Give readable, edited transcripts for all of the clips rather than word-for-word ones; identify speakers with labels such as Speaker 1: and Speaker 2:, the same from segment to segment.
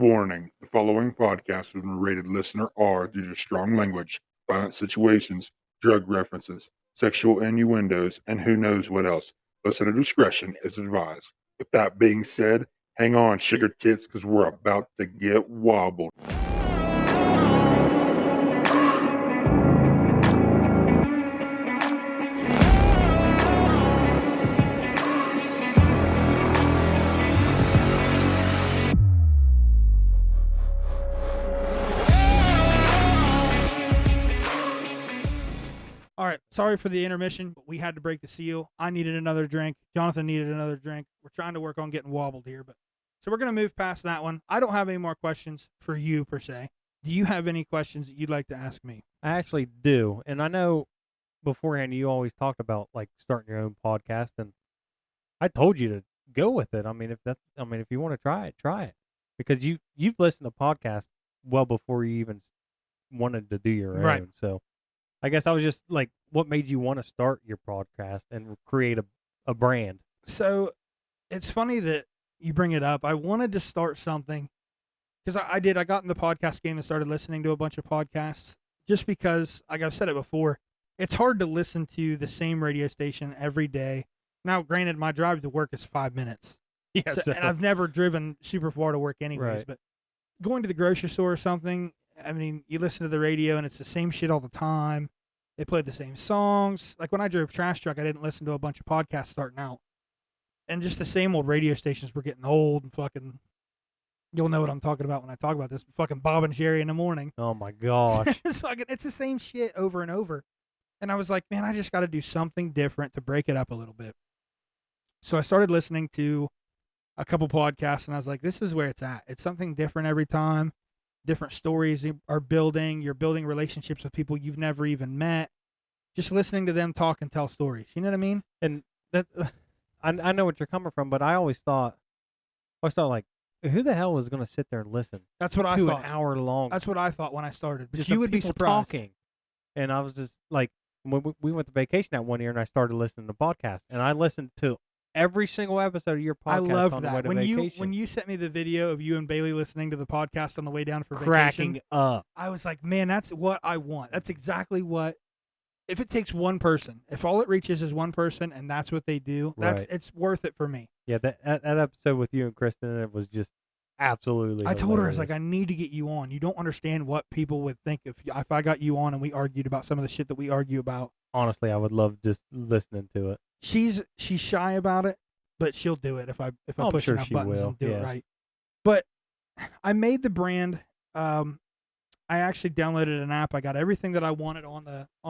Speaker 1: Warning: the following podcast has been rated listener R due to strong language, violent situations, drug references, sexual innuendos, and who knows what else. Listener discretion is advised. With that being said, hang on, sugar tits, because we're about to get wobbled.
Speaker 2: All right, sorry for the intermission, but we had to break the seal. I needed another drink. Jonathan needed another drink. We're trying to work on getting wobbled here, but so we're going to move past that one. I don't have any more questions for you, per se. Do you have any questions that you'd like to ask me?
Speaker 3: I actually do. And I know beforehand you always talked about like starting your own podcast, and I told you to go with it. If you want to try it. Because you've listened to podcasts well before you even wanted to do your
Speaker 2: Right.
Speaker 3: own. So I guess I was just like, what made you want to start your podcast and create a brand?
Speaker 2: So it's funny that you bring it up. I wanted to start something because I got in the podcast game and started listening to a bunch of podcasts just because, like I've said it before, it's hard to listen to the same radio station every day. Now, granted, my drive to work is 5 minutes.
Speaker 3: Yes.
Speaker 2: And I've never driven super far to work anyways,
Speaker 3: Right.
Speaker 2: but going to the grocery store or something, I mean, you listen to the radio and it's the same shit all the time. They play the same songs. Like when I drove trash truck, I didn't listen to a bunch of podcasts starting out. And just the same old radio stations were getting old and fucking, you'll know what I'm talking about when I talk about this, fucking Bob and Jerry in the morning.
Speaker 3: Oh my gosh.
Speaker 2: It's the same shit over and over. And I was like, man, I just got to do something different to break it up a little bit. So I started listening to a couple podcasts and I was like, this is where it's at. It's something different every time. Different stories are building. You're building relationships with people you've never even met. Just listening to them talk and tell stories. You know what I mean?
Speaker 3: And that I know what you're coming from, but I always thought like, who the hell was going to sit there and listen?
Speaker 2: That's what I
Speaker 3: to
Speaker 2: thought.
Speaker 3: an hour long.
Speaker 2: That's what I thought when I started. But
Speaker 3: just
Speaker 2: you would be
Speaker 3: people
Speaker 2: surprised.
Speaker 3: talking. And I was just like, when we went to vacation that one year, and I started listening to podcasts, and I listened to every single episode of your podcast.
Speaker 2: I love
Speaker 3: on
Speaker 2: that.
Speaker 3: The way to
Speaker 2: when
Speaker 3: vacation.
Speaker 2: you sent me the video of you and Bailey listening to the podcast on the way down for
Speaker 3: cracking
Speaker 2: vacation,
Speaker 3: up.
Speaker 2: I was like, man, that's what I want. That's exactly what. If it takes one person, if all it reaches is one person, and that's what they do, it's worth it for me.
Speaker 3: Yeah, that episode with you and Kristen, it was just absolutely.
Speaker 2: I told her, I was like,
Speaker 3: hilarious.
Speaker 2: I need to get you on. You don't understand what people would think if I got you on and we argued about some of the shit that we argue about.
Speaker 3: Honestly, I would love just listening to it.
Speaker 2: She's shy about it, but she'll do it if I
Speaker 3: I'm
Speaker 2: push
Speaker 3: sure
Speaker 2: enough
Speaker 3: she
Speaker 2: buttons
Speaker 3: will,
Speaker 2: and do
Speaker 3: yeah.
Speaker 2: it right. But I made the brand. I actually downloaded an app. I got everything that I wanted on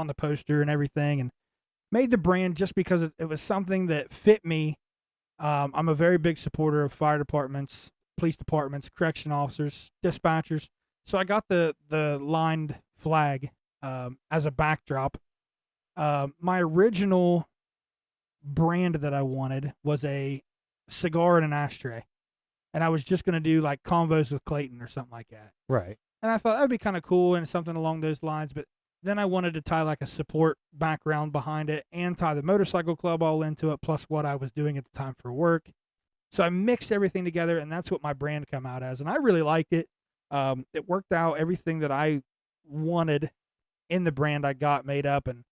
Speaker 2: the poster and everything, and made the brand just because it was something that fit me. I'm a very big supporter of fire departments, police departments, correction officers, dispatchers. So I got the lined flag as a backdrop. My original brand that I wanted was a cigar and an ashtray, and I was just going to do like convos with Clayton or something like that.
Speaker 3: Right.
Speaker 2: And I thought that would be kind of cool and something along those lines. But then I wanted to tie like a support background behind it and tie the motorcycle club all into it, plus what I was doing at the time for work. So I mixed everything together, and that's what my brand come out as. And I really liked it. It worked out. Everything that I wanted in the brand I got made up and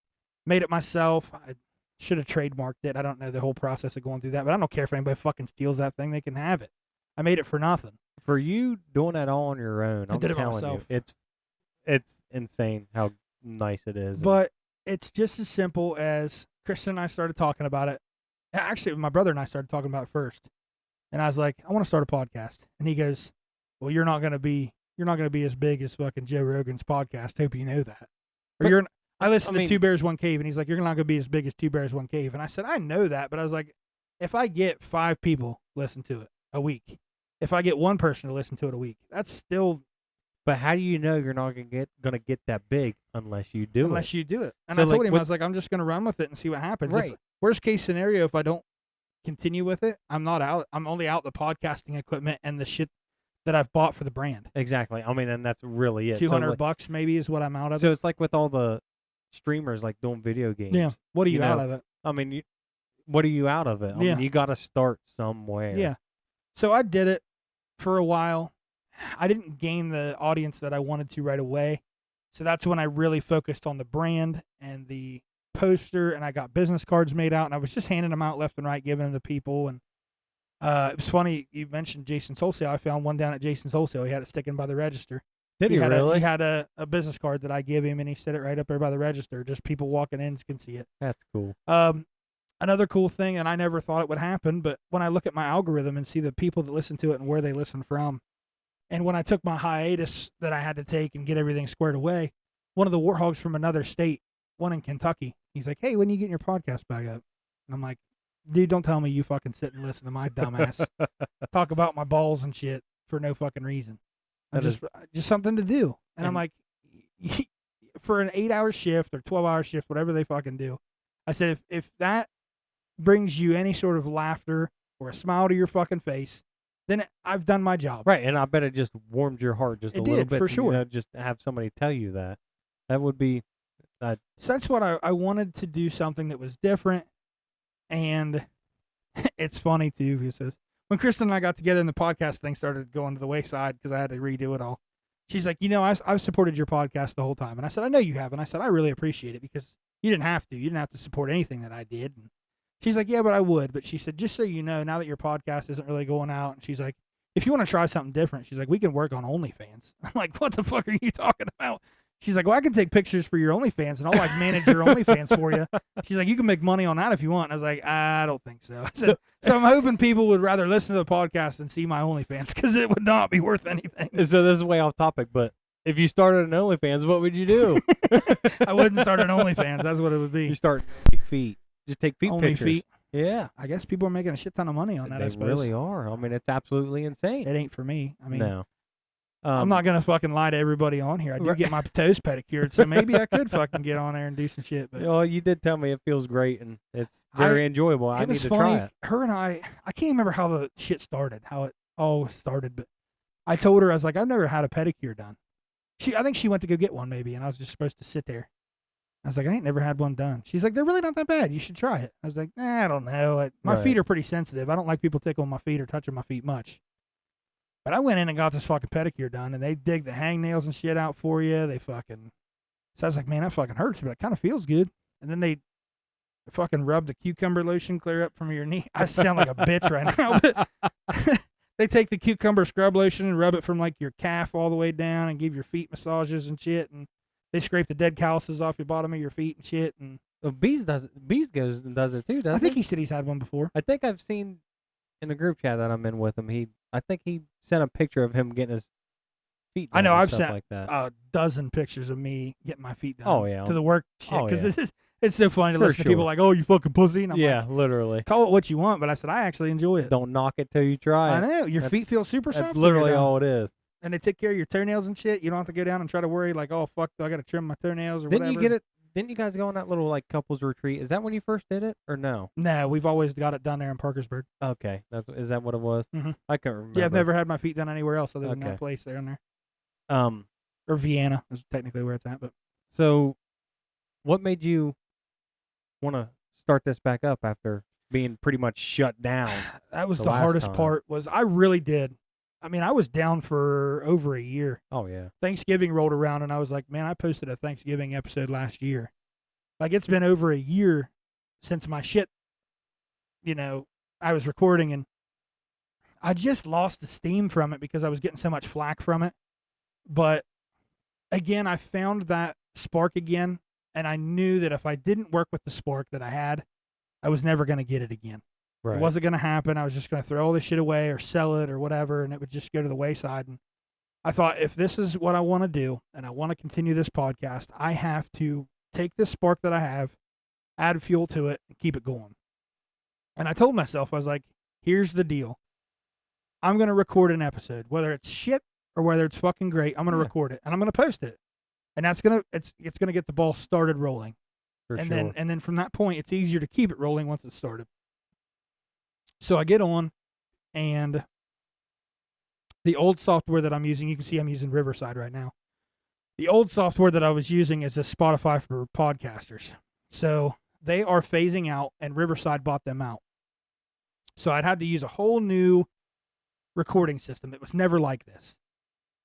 Speaker 2: made it myself. I should have trademarked it. I don't know the whole process of going through that, but I don't care if anybody fucking steals that thing. They can have it. I made it for nothing.
Speaker 3: For you doing that all on your own, I'm
Speaker 2: did it
Speaker 3: telling
Speaker 2: myself.
Speaker 3: you, it's insane how nice it is.
Speaker 2: But it's just as simple as Kristen and I started talking about it. Actually, my brother and I started talking about it first. And I was like, I want to start a podcast. And he goes, well, you're not going to be as big as fucking Joe Rogan's podcast. Hope you know that. Or I listened to Two Bears, One Cave, and he's like, you're not going to be as big as Two Bears, One Cave. And I said, I know that. But I was like, if I get 5 people listen to it a week, if I get one person to listen to it a week, that's still.
Speaker 3: But how do you know you're not gonna get that big unless you do it?
Speaker 2: You do it. And
Speaker 3: So,
Speaker 2: I told
Speaker 3: like,
Speaker 2: him, I was like, I'm just going to run with it and see what happens.
Speaker 3: Right.
Speaker 2: Worst case scenario, if I don't continue with it, I'm not out. I'm only out the podcasting equipment and the shit that I've bought for the brand.
Speaker 3: Exactly. I mean, and that's really it.
Speaker 2: $200 maybe is what I'm out of.
Speaker 3: So it's like with all the streamers like doing video games.
Speaker 2: Yeah. What are you out of it?
Speaker 3: I mean, what are you out of it? I mean, you got to start somewhere.
Speaker 2: Yeah. So I did it for a while, I didn't gain the audience that I wanted to right away. So that's when I really focused on the brand and the poster, and I got business cards made out, and I was just handing them out left and right, giving them to people. And it was funny, you mentioned Jason's Wholesale. I found one down at Jason's Wholesale. He had it sticking by the register.
Speaker 3: Did he really?
Speaker 2: He had a business card that I gave him, and he set it right up there by the register. Just people walking in can see it.
Speaker 3: That's cool.
Speaker 2: Another cool thing, and I never thought it would happen, but when I look at my algorithm and see the people that listen to it and where they listen from, and when I took my hiatus that I had to take and get everything squared away, one of the warhogs from another state, one in Kentucky, he's like, "Hey, when are you getting your podcast back up?" And I'm like, "Dude, don't tell me you fucking sit and listen to my dumbass talk about my balls and shit for no fucking reason. I'm just something to do." And I'm like, for an 8-hour shift or 12-hour shift, whatever they fucking do, I said, if that brings you any sort of laughter or a smile to your fucking face, then I've done my job.
Speaker 3: Right, and I bet it just warmed your heart just a little bit.
Speaker 2: For sure.
Speaker 3: Just have somebody tell you that. That would be...
Speaker 2: So that's what I wanted to do, something that was different. And it's funny, too, because when Kristen and I got together and the podcast thing started going to the wayside because I had to redo it all, she's like, I've supported your podcast the whole time. And I said, I know you have. And I said, I really appreciate it because you didn't have to. You didn't have to support anything that I did. And she's like, yeah, but I would. But she said, just so you know, now that your podcast isn't really going out, and she's like, if you want to try something different, she's like, we can work on OnlyFans. I'm like, what the fuck are you talking about? She's like, well, I can take pictures for your OnlyFans, and I'll like manage your OnlyFans for you. She's like, you can make money on that if you want. And I was like, I don't think so. I said, so I'm hoping people would rather listen to the podcast than see my OnlyFans because it would not be worth anything.
Speaker 3: So this is way off topic, but if you started an OnlyFans, what would you do?
Speaker 2: I wouldn't start an OnlyFans. That's what it would be.
Speaker 3: You start feet. Just take feet
Speaker 2: Only
Speaker 3: pictures.
Speaker 2: feet.
Speaker 3: Yeah.
Speaker 2: I guess people are making a shit ton of money on that, I
Speaker 3: They
Speaker 2: suppose.
Speaker 3: really are. I mean, it's absolutely insane.
Speaker 2: It ain't for me. I mean,
Speaker 3: no.
Speaker 2: I'm not going to fucking lie to everybody on here. I do get my toes pedicured, so maybe I could fucking get on there and do some shit. But
Speaker 3: well, you did tell me it feels great, and it's very enjoyable. I need to try it.
Speaker 2: Her and I can't remember how the shit started, how it all started, but I told her, I was like, I've never had a pedicure done. I think she went to go get one maybe, and I was just supposed to sit there. I was like, I ain't never had one done. She's like, they're really not that bad. You should try it. I was like, I don't know. My feet are pretty sensitive. I don't like people tickling my feet or touching my feet much. But I went in and got this fucking pedicure done, and they dig the hangnails and shit out for you. So I was like, man, that fucking hurts, but it kind of feels good. And then they fucking rub the cucumber lotion clear up from your knee. I sound like a bitch right now, but they take the cucumber scrub lotion and rub it from like your calf all the way down and give your feet massages and shit. And they scrape the dead calluses off your bottom of your feet and shit. And
Speaker 3: Bees goes and does it too, doesn't
Speaker 2: I think
Speaker 3: he?
Speaker 2: he said he's had one before.
Speaker 3: I think I've seen in the group chat that I'm in with him. I think he sent a picture of him getting his feet done.
Speaker 2: I know I've
Speaker 3: stuff
Speaker 2: sent
Speaker 3: like that.
Speaker 2: a dozen pictures of me getting my feet done.
Speaker 3: Oh, yeah.
Speaker 2: To the work shit because
Speaker 3: yeah.
Speaker 2: it's so funny to
Speaker 3: For
Speaker 2: listen to people
Speaker 3: sure.
Speaker 2: like, oh, you fucking pussy. And I'm
Speaker 3: Yeah,
Speaker 2: like,
Speaker 3: literally.
Speaker 2: call it what you want, but I said I actually enjoy it.
Speaker 3: Don't knock it till you try
Speaker 2: I
Speaker 3: it.
Speaker 2: know your
Speaker 3: That's-
Speaker 2: feet feel super soft.
Speaker 3: That's
Speaker 2: when you're
Speaker 3: literally
Speaker 2: done.
Speaker 3: all it is.
Speaker 2: And they take care of your toenails and shit. You don't have to go down and try to worry like, oh fuck, do I got to trim my toenails or
Speaker 3: Didn't
Speaker 2: whatever.
Speaker 3: you get it? Didn't you guys go on that little like couples retreat? Is that when you first did it or no?
Speaker 2: No, we've always got it done there in Parkersburg.
Speaker 3: Okay, is that what it was?
Speaker 2: Mhm.
Speaker 3: I can't remember.
Speaker 2: Yeah, I've never had my feet done anywhere else other than
Speaker 3: Okay.
Speaker 2: that place there and there.
Speaker 3: Um.
Speaker 2: Or Vienna is technically where it's at, but
Speaker 3: So, what made you want to start this back up after being pretty much shut down?
Speaker 2: that was
Speaker 3: The
Speaker 2: the
Speaker 3: last
Speaker 2: hardest
Speaker 3: time.
Speaker 2: part. Was I really did. I mean, I was down for over a year.
Speaker 3: Oh yeah.
Speaker 2: Thanksgiving rolled around, and I was like, man, I posted a Thanksgiving episode last year. Like, it's been over a year since my shit, I was recording, and I just lost the steam from it because I was getting so much flack from it. But again, I found that spark again, and I knew that if I didn't work with the spark that I had, I was never going to get it again.
Speaker 3: Right.
Speaker 2: It wasn't going to happen. I was just going to throw all this shit away or sell it or whatever, and it would just go to the wayside. And I thought, if this is what I want to do and I want to continue this podcast, I have to take this spark that I have, add fuel to it, and keep it going. And I told myself, I was like, here's the deal. I'm going to record an episode, whether it's shit or whether it's fucking great. I'm going to record it and I'm going to post it. And that's going to, it's going to get the ball started rolling.
Speaker 3: For
Speaker 2: and
Speaker 3: sure.
Speaker 2: then from that point, it's easier to keep it rolling once it's started. So I get on, and the old software that I'm using, you can see I'm using Riverside right now. The old software that I was using is a Spotify for podcasters. So they are phasing out, and Riverside bought them out. So I'd had to use a whole new recording system. It was never like this.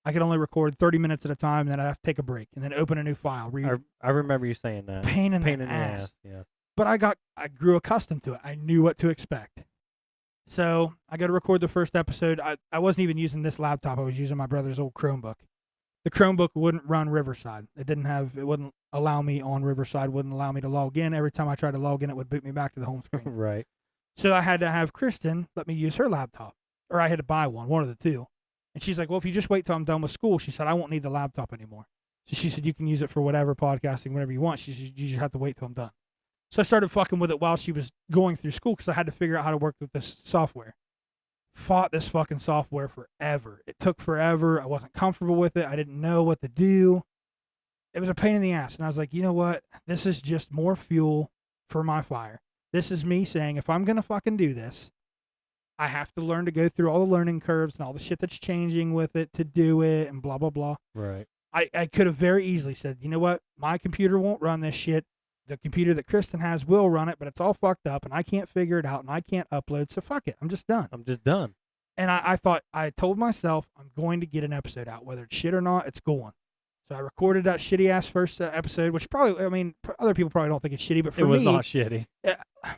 Speaker 2: I could only record 30 minutes at a time, and then I'd have to take a break and then open a new file.
Speaker 3: I remember you saying that.
Speaker 2: Pain in the ass. Yeah. But I grew accustomed to it. I knew what to expect. So I got to record the first episode. I wasn't even using this laptop. I was using my brother's old Chromebook. The Chromebook wouldn't run Riverside. It wouldn't allow me on Riverside, wouldn't allow me to log in. Every time I tried to log in, it would boot me back to the home screen.
Speaker 3: Right.
Speaker 2: So I had to have Kristen let me use her laptop, or I had to buy one of the two. And she's like, well, if you just wait till I'm done with school, she said, I won't need the laptop anymore. So she said, you can use it for whatever, podcasting, whatever you want. She said, you just have to wait till I'm done. So I started fucking with it while she was going through school because I had to figure out how to work with this software. Fought this fucking software forever. It took forever. I wasn't comfortable with it. I didn't know what to do. It was a pain in the ass. And I was like, you know what? This is just more fuel for my fire. This is me saying, if I'm going to fucking do this, I have to learn to go through all the learning curves and all the shit that's changing with it to do it and blah, blah, blah.
Speaker 3: Right.
Speaker 2: I could have very easily said, you know what? My computer won't run this shit. The computer that Kristen has will run it, but it's all fucked up and I can't figure it out and I can't upload. So fuck it. I'm just done. And I told myself I'm going to get an episode out, whether it's shit or not, it's going. So I recorded that shitty ass first episode, which probably, I mean, other people probably don't think it's shitty, but for me,
Speaker 3: it was not shitty.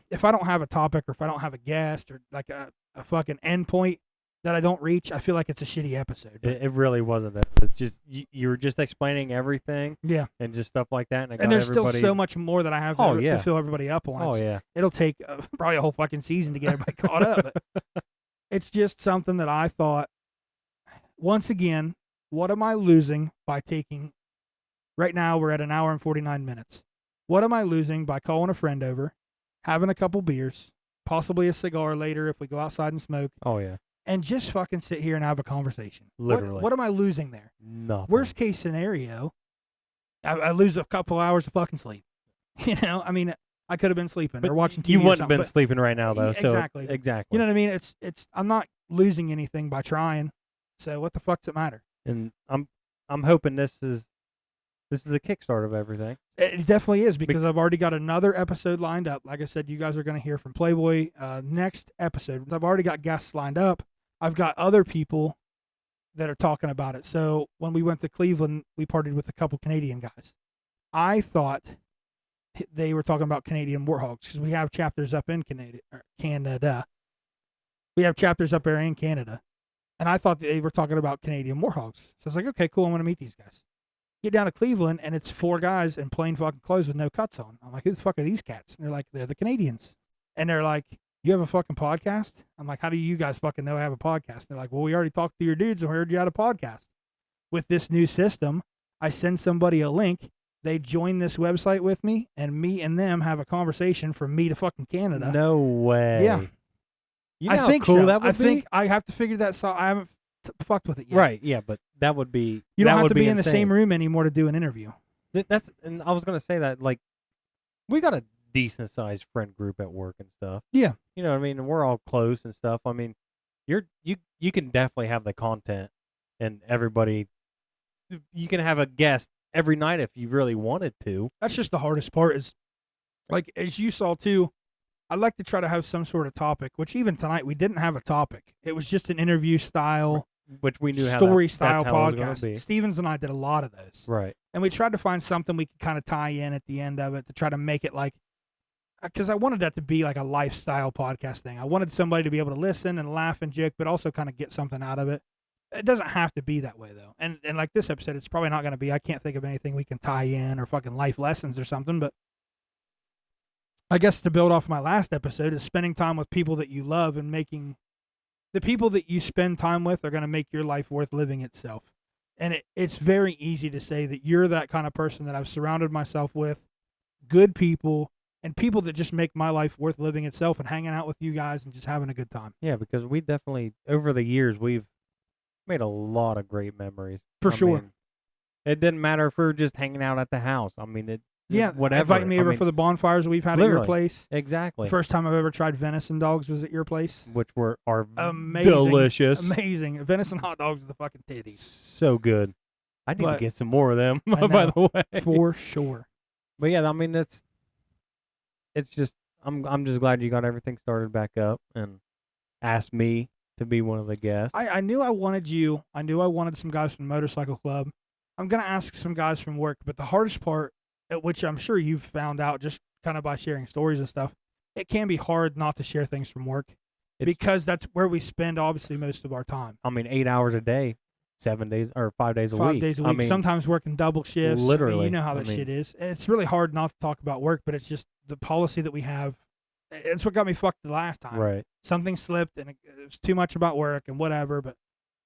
Speaker 2: If I don't have a topic or if I don't have a guest or like a fucking endpoint that I don't reach, I feel like it's a shitty episode.
Speaker 3: It really wasn't that. It's just you were just explaining everything,
Speaker 2: yeah,
Speaker 3: and just stuff like that. And
Speaker 2: there's still so much more that I have to fill everybody up on. It'll take probably a whole fucking season to get everybody caught up. But it's just something that I thought. Once again, what am I losing by taking? Right now we're at an hour and 49 minutes. What am I losing by calling a friend over, having a couple beers, possibly a cigar later if we go outside and smoke?
Speaker 3: Oh yeah.
Speaker 2: And just fucking sit here and have a conversation.
Speaker 3: Literally.
Speaker 2: What am I losing there?
Speaker 3: Nothing.
Speaker 2: Worst case scenario, I lose a couple hours of fucking sleep. You know, I mean, I could have been sleeping or watching TV.
Speaker 3: You wouldn't
Speaker 2: have
Speaker 3: been sleeping right now, though.
Speaker 2: Exactly.
Speaker 3: So, exactly.
Speaker 2: You know what I mean? It's. I'm not losing anything by trying. So what the fuck does it matter?
Speaker 3: And I'm hoping this is the kickstart of everything.
Speaker 2: It definitely is because I've already got another episode lined up. Like I said, you guys are going to hear from Playboy next episode. I've already got guests lined up. I've got other people that are talking about it. So when we went to Cleveland, we partied with a couple Canadian guys. I thought they were talking about Canadian warthogs because we have chapters up in Canada. We have chapters up there in Canada. And I thought they were talking about Canadian warthogs. So I was like, okay, cool. I'm going to meet these guys. Get down to Cleveland, and it's 4 guys in plain fucking clothes with no cuts on. I'm like, who the fuck are these cats? And they're like, they're the Canadians. And they're like, you have a fucking podcast? I'm like, how do you guys fucking know I have a podcast? And they're like, well, we already talked to your dudes and we heard you had a podcast. With this new system, I send somebody a link. They join this website with me, and me and them have a conversation from me to fucking Canada.
Speaker 3: No way.
Speaker 2: Yeah.
Speaker 3: You know
Speaker 2: I think
Speaker 3: how cool
Speaker 2: so.
Speaker 3: that would
Speaker 2: I
Speaker 3: be?
Speaker 2: think I have to figure that out. I haven't fucked with it yet.
Speaker 3: Right, yeah, but that would be
Speaker 2: You don't have to be in
Speaker 3: insane.
Speaker 2: the same room anymore to do an interview.
Speaker 3: And I was going to say that, like, we got a decent sized friend group at work and stuff.
Speaker 2: Yeah.
Speaker 3: You know what I mean? And we're all close and stuff. I mean, you can definitely have the content and everybody. You can have a guest every night if you really wanted to.
Speaker 2: That's just the hardest part is, like, as you saw too, I like to try to have some sort of topic, which even tonight we didn't have a topic. It was just an interview style,
Speaker 3: which we knew
Speaker 2: story
Speaker 3: that's
Speaker 2: style
Speaker 3: how it was gonna be.
Speaker 2: podcast. Stevens and I did a lot of those.
Speaker 3: Right.
Speaker 2: And we tried to find something we could kind of tie in at the end of it to try to make it like, because I wanted that to be like a lifestyle podcast thing. I wanted somebody to be able to listen and laugh and joke, but also kind of get something out of it. It doesn't have to be that way, though. And like this episode, it's probably not going to be. I can't think of anything we can tie in or fucking life lessons or something. But I guess to build off my last episode is spending time with people that you love and making the people that you spend time with are going to make your life worth living itself. And it's very easy to say that you're that kind of person that I've surrounded myself with, good people, and people that just make my life worth living itself and hanging out with you guys and just having a good time.
Speaker 3: Yeah, because we definitely, over the years, we've made a lot of great memories.
Speaker 2: For sure.
Speaker 3: Mean, it didn't matter if we were just hanging out at the house. I mean, whatever.
Speaker 2: Inviting me over for the bonfires we've had at your place.
Speaker 3: Exactly.
Speaker 2: The first time I've ever tried venison dogs was at your place.
Speaker 3: Which are
Speaker 2: amazing,
Speaker 3: delicious.
Speaker 2: Amazing. Venison hot dogs are the fucking titties.
Speaker 3: So good. I need to get some more of them, by the way.
Speaker 2: For sure.
Speaker 3: But yeah, I mean, it's just, I'm just glad you got everything started back up and asked me to be one of the guests.
Speaker 2: I knew I wanted you. I knew I wanted some guys from the motorcycle club. I'm gonna ask some guys from work, but the hardest part, which I'm sure you've found out just kind of by sharing stories and stuff, it can be hard not to share things from work because that's where we spend obviously most of our time.
Speaker 3: I mean, 8 hours a day, 7 days or 5 days a week.
Speaker 2: 5 days a week.
Speaker 3: I mean,
Speaker 2: sometimes working double shifts.
Speaker 3: Literally.
Speaker 2: I mean, you know how that shit is. It's really hard not to talk about work, but it's just the policy that we have. It's what got me fucked the last time.
Speaker 3: Right.
Speaker 2: Something slipped and it was too much about work and whatever, but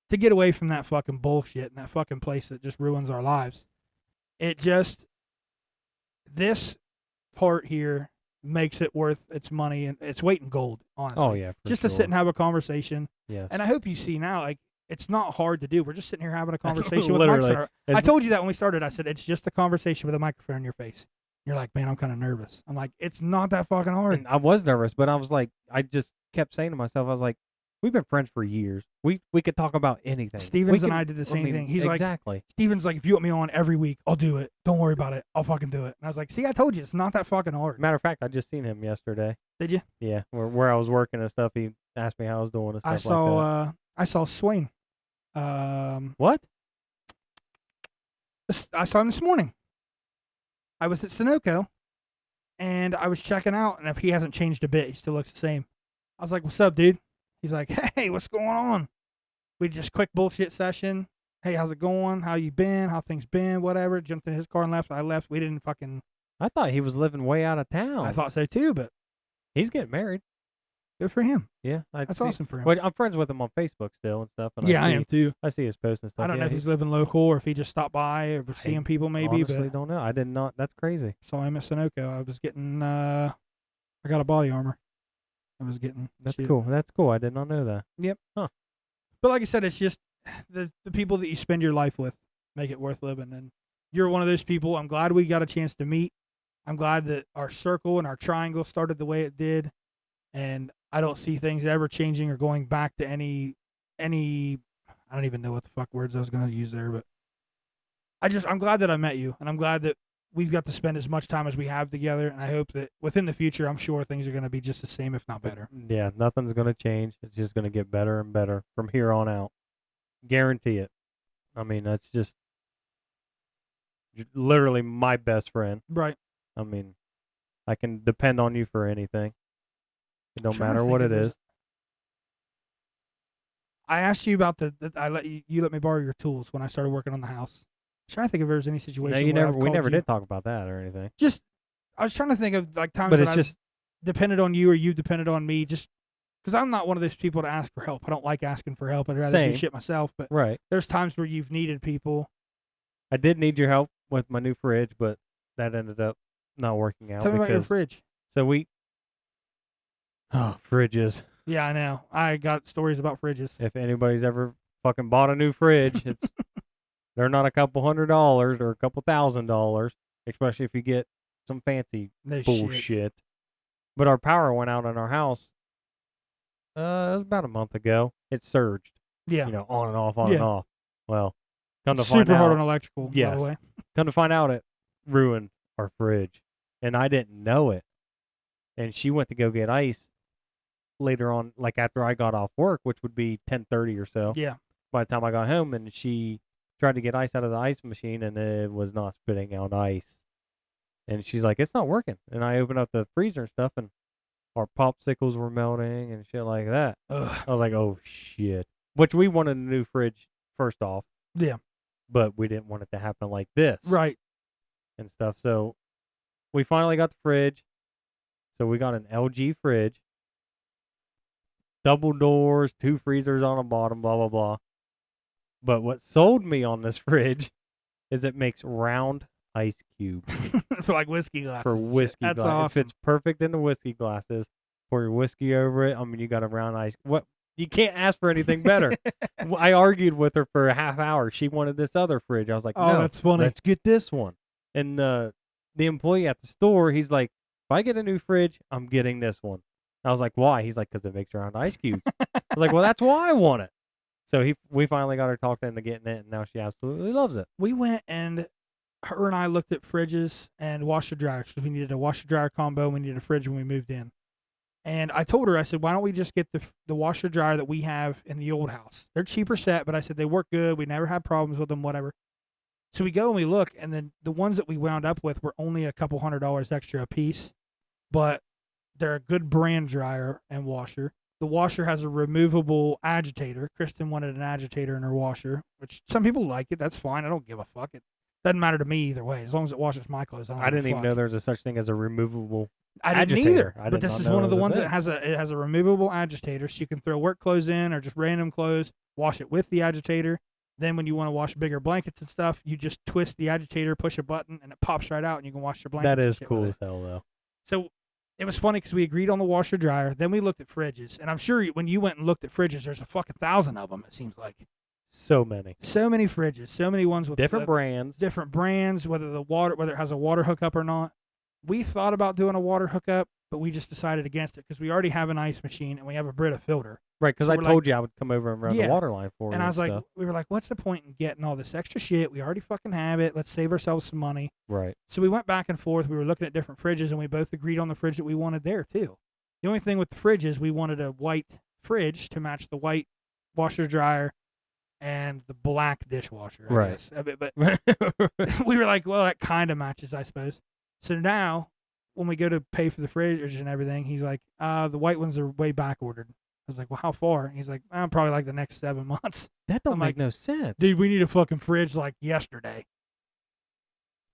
Speaker 2: to get away from that fucking bullshit and that fucking place that just ruins our lives, this part here makes it worth its money and its weight in gold, honestly.
Speaker 3: Oh, yeah.
Speaker 2: Just to sit and have a conversation.
Speaker 3: Yes.
Speaker 2: And I hope you see now, like, it's not hard to do. We're just sitting here having a conversation with
Speaker 3: Literally.
Speaker 2: mics. I told you that when we started. I said, it's just a conversation with a microphone in your face. You're like, man, I'm kind of nervous. I'm like, it's not that fucking hard.
Speaker 3: And I was nervous, but I was like, I just kept saying to myself, I was like, we've been friends for years. We could talk about anything.
Speaker 2: Stevens and I did the same thing. He's
Speaker 3: exactly.
Speaker 2: like, Stevens like, if you want me on every week, I'll do it. Don't worry about it. I'll fucking do it. And I was like, see, I told you, it's not that fucking hard.
Speaker 3: Matter of fact, I just seen him yesterday.
Speaker 2: Did you?
Speaker 3: Yeah, where I was working and stuff. He asked me how I was doing and stuff
Speaker 2: I saw Swain.
Speaker 3: What?
Speaker 2: I saw him this morning. I was at Sunoco, and I was checking out, and if he hasn't changed a bit, he still looks the same. I was like, what's up, dude? He's like, hey, what's going on? We just quick bullshit session. Hey, how's it going? How you been? How things been? Whatever. Jumped in his car and left. I left. We didn't fucking...
Speaker 3: I thought he was living way out of town.
Speaker 2: I thought so too, but...
Speaker 3: He's getting married.
Speaker 2: Good for him.
Speaker 3: Yeah.
Speaker 2: That's awesome for him.
Speaker 3: Well, I'm friends with him on Facebook still and stuff. And
Speaker 2: yeah, I am too.
Speaker 3: I see his posts and stuff.
Speaker 2: I don't know if he's living local or if he just stopped by or was seeing people maybe.
Speaker 3: Honestly,
Speaker 2: but
Speaker 3: don't know. I did not. That's crazy.
Speaker 2: Saw him at Sunoco. I was getting... I got a body armor. I was getting...
Speaker 3: That's
Speaker 2: shit.
Speaker 3: cool. That's cool. I did not know that.
Speaker 2: Yep.
Speaker 3: Huh.
Speaker 2: But like I said, it's just the people that you spend your life with make it worth living. And you're one of those people. I'm glad we got a chance to meet. I'm glad that our circle and our triangle started the way it did. And I don't see things ever changing or going back to any I don't even know what the fuck words I was going to use there, but I'm glad that I met you, and I'm glad that we've got to spend as much time as we have together, and I hope that within the future, I'm sure things are going to be just the same, if not better.
Speaker 3: Yeah, nothing's going to change. It's just going to get better and better from here on out. Guarantee it. I mean, that's just literally my best friend.
Speaker 2: Right.
Speaker 3: I mean, I can depend on you for anything. It don't matter what it is.
Speaker 2: I asked you about you let me borrow your tools when I started working on the house. I'm trying to think if there was any situation.
Speaker 3: No, we never did talk about that or anything.
Speaker 2: Just, I was trying to think of like times
Speaker 3: but
Speaker 2: that
Speaker 3: it's
Speaker 2: I
Speaker 3: just
Speaker 2: depended on you or you depended on me. Just because I'm not one of those people to ask for help. I don't like asking for help. I'd rather do shit myself. But
Speaker 3: right.
Speaker 2: There's times where you've needed people.
Speaker 3: I did need your help with my new fridge, but that ended up not working out.
Speaker 2: Tell me about your fridge.
Speaker 3: So fridges.
Speaker 2: Yeah, I know. I got stories about fridges.
Speaker 3: If anybody's ever fucking bought a new fridge, they're not a couple $100 or a couple $1,000, especially if you get some fancy bullshit. But our power went out in our house. It was about a month ago. It surged.
Speaker 2: Yeah.
Speaker 3: On and off, on and off. Well, come to find out.
Speaker 2: Super hard on electrical,
Speaker 3: yes.
Speaker 2: by the way.
Speaker 3: Come to find out, it ruined our fridge. And I didn't know it. And she went to go get ice later on, like after I got off work, which would be 10:30 or so.
Speaker 2: Yeah.
Speaker 3: By the time I got home, and she tried to get ice out of the ice machine, and it was not spitting out ice. And she's like, it's not working. And I opened up the freezer and stuff, and our popsicles were melting and shit like that.
Speaker 2: Ugh.
Speaker 3: I was like, oh, shit. Which we wanted a new fridge, first off.
Speaker 2: Yeah.
Speaker 3: But we didn't want it to happen like this.
Speaker 2: Right.
Speaker 3: And stuff. So we finally got the fridge. So we got an LG fridge. Double doors, 2 freezers on the bottom, blah, blah, blah. But what sold me on this fridge is it makes round ice cubes.
Speaker 2: For like whiskey glasses.
Speaker 3: For whiskey glasses.
Speaker 2: That's awesome.
Speaker 3: If it's perfect in the whiskey glasses, pour your whiskey over it. I mean, you got a round ice. What? You can't ask for anything better. I argued with her for a half hour. She wanted this other fridge. I was like, no,
Speaker 2: that's funny.
Speaker 3: Let's get this one. And the employee at the store, he's like, if I get a new fridge, I'm getting this one. I was like, why? He's like, because it makes round ice cubes. I was like, well, that's why I want it. So we finally got her talked into getting it, and now she absolutely loves it.
Speaker 2: We went and her and I looked at fridges and washer dryers because we needed a washer dryer combo. And we needed a fridge when we moved in. And I told her, I said, why don't we just get the washer dryer that we have in the old house? They're cheaper set, but I said they work good. We never had problems with them, whatever. So we go and we look, and then the ones that we wound up with were only a couple $100 extra a piece, but they're a good brand dryer and washer. The washer has a removable agitator. Kristen wanted an agitator in her washer, which some people like it. That's fine. I don't give a fuck. It doesn't matter to me either way. As long as it washes my clothes,
Speaker 3: I didn't even know there was a such thing as a removable
Speaker 2: I didn't
Speaker 3: agitator.
Speaker 2: either. But this is one of the ones that has a removable agitator, so you can throw work clothes in or just random clothes, wash it with the agitator. Then when you want to wash bigger blankets and stuff, you just twist the agitator, push a button, and it pops right out, and you can wash your blankets.
Speaker 3: That is cool as hell, though.
Speaker 2: So it was funny because we agreed on the washer dryer. Then we looked at fridges, and I'm sure when you went and looked at fridges, there's a fucking 1,000 of them. It seems like
Speaker 3: so many
Speaker 2: fridges, so many ones with
Speaker 3: different brands,
Speaker 2: whether it has a water hookup or not. We thought about doing a water hookup, but we just decided against it because we already have an ice machine and we have a Brita filter.
Speaker 3: Right, because
Speaker 2: So
Speaker 3: I
Speaker 2: we're
Speaker 3: told you I would come over and run the water line for you.
Speaker 2: And I was like,
Speaker 3: stuff.
Speaker 2: we were like, what's the point in getting all this extra shit? We already fucking have it. Let's save ourselves some money.
Speaker 3: Right.
Speaker 2: So we went back and forth. We were looking at different fridges, and we both agreed on the fridge that we wanted there, too. The only thing with the fridge is we wanted a white fridge to match the white washer dryer and the black dishwasher, I guess. But we were like, well, that kind of matches, I suppose. So now, when we go to pay for the fridge and everything, he's like, the white ones are way back ordered. I was like, well, how far? He's like, probably like the next 7 months.
Speaker 3: That don't
Speaker 2: I'm
Speaker 3: make
Speaker 2: like,
Speaker 3: no sense.
Speaker 2: Dude, we need a fucking fridge like yesterday.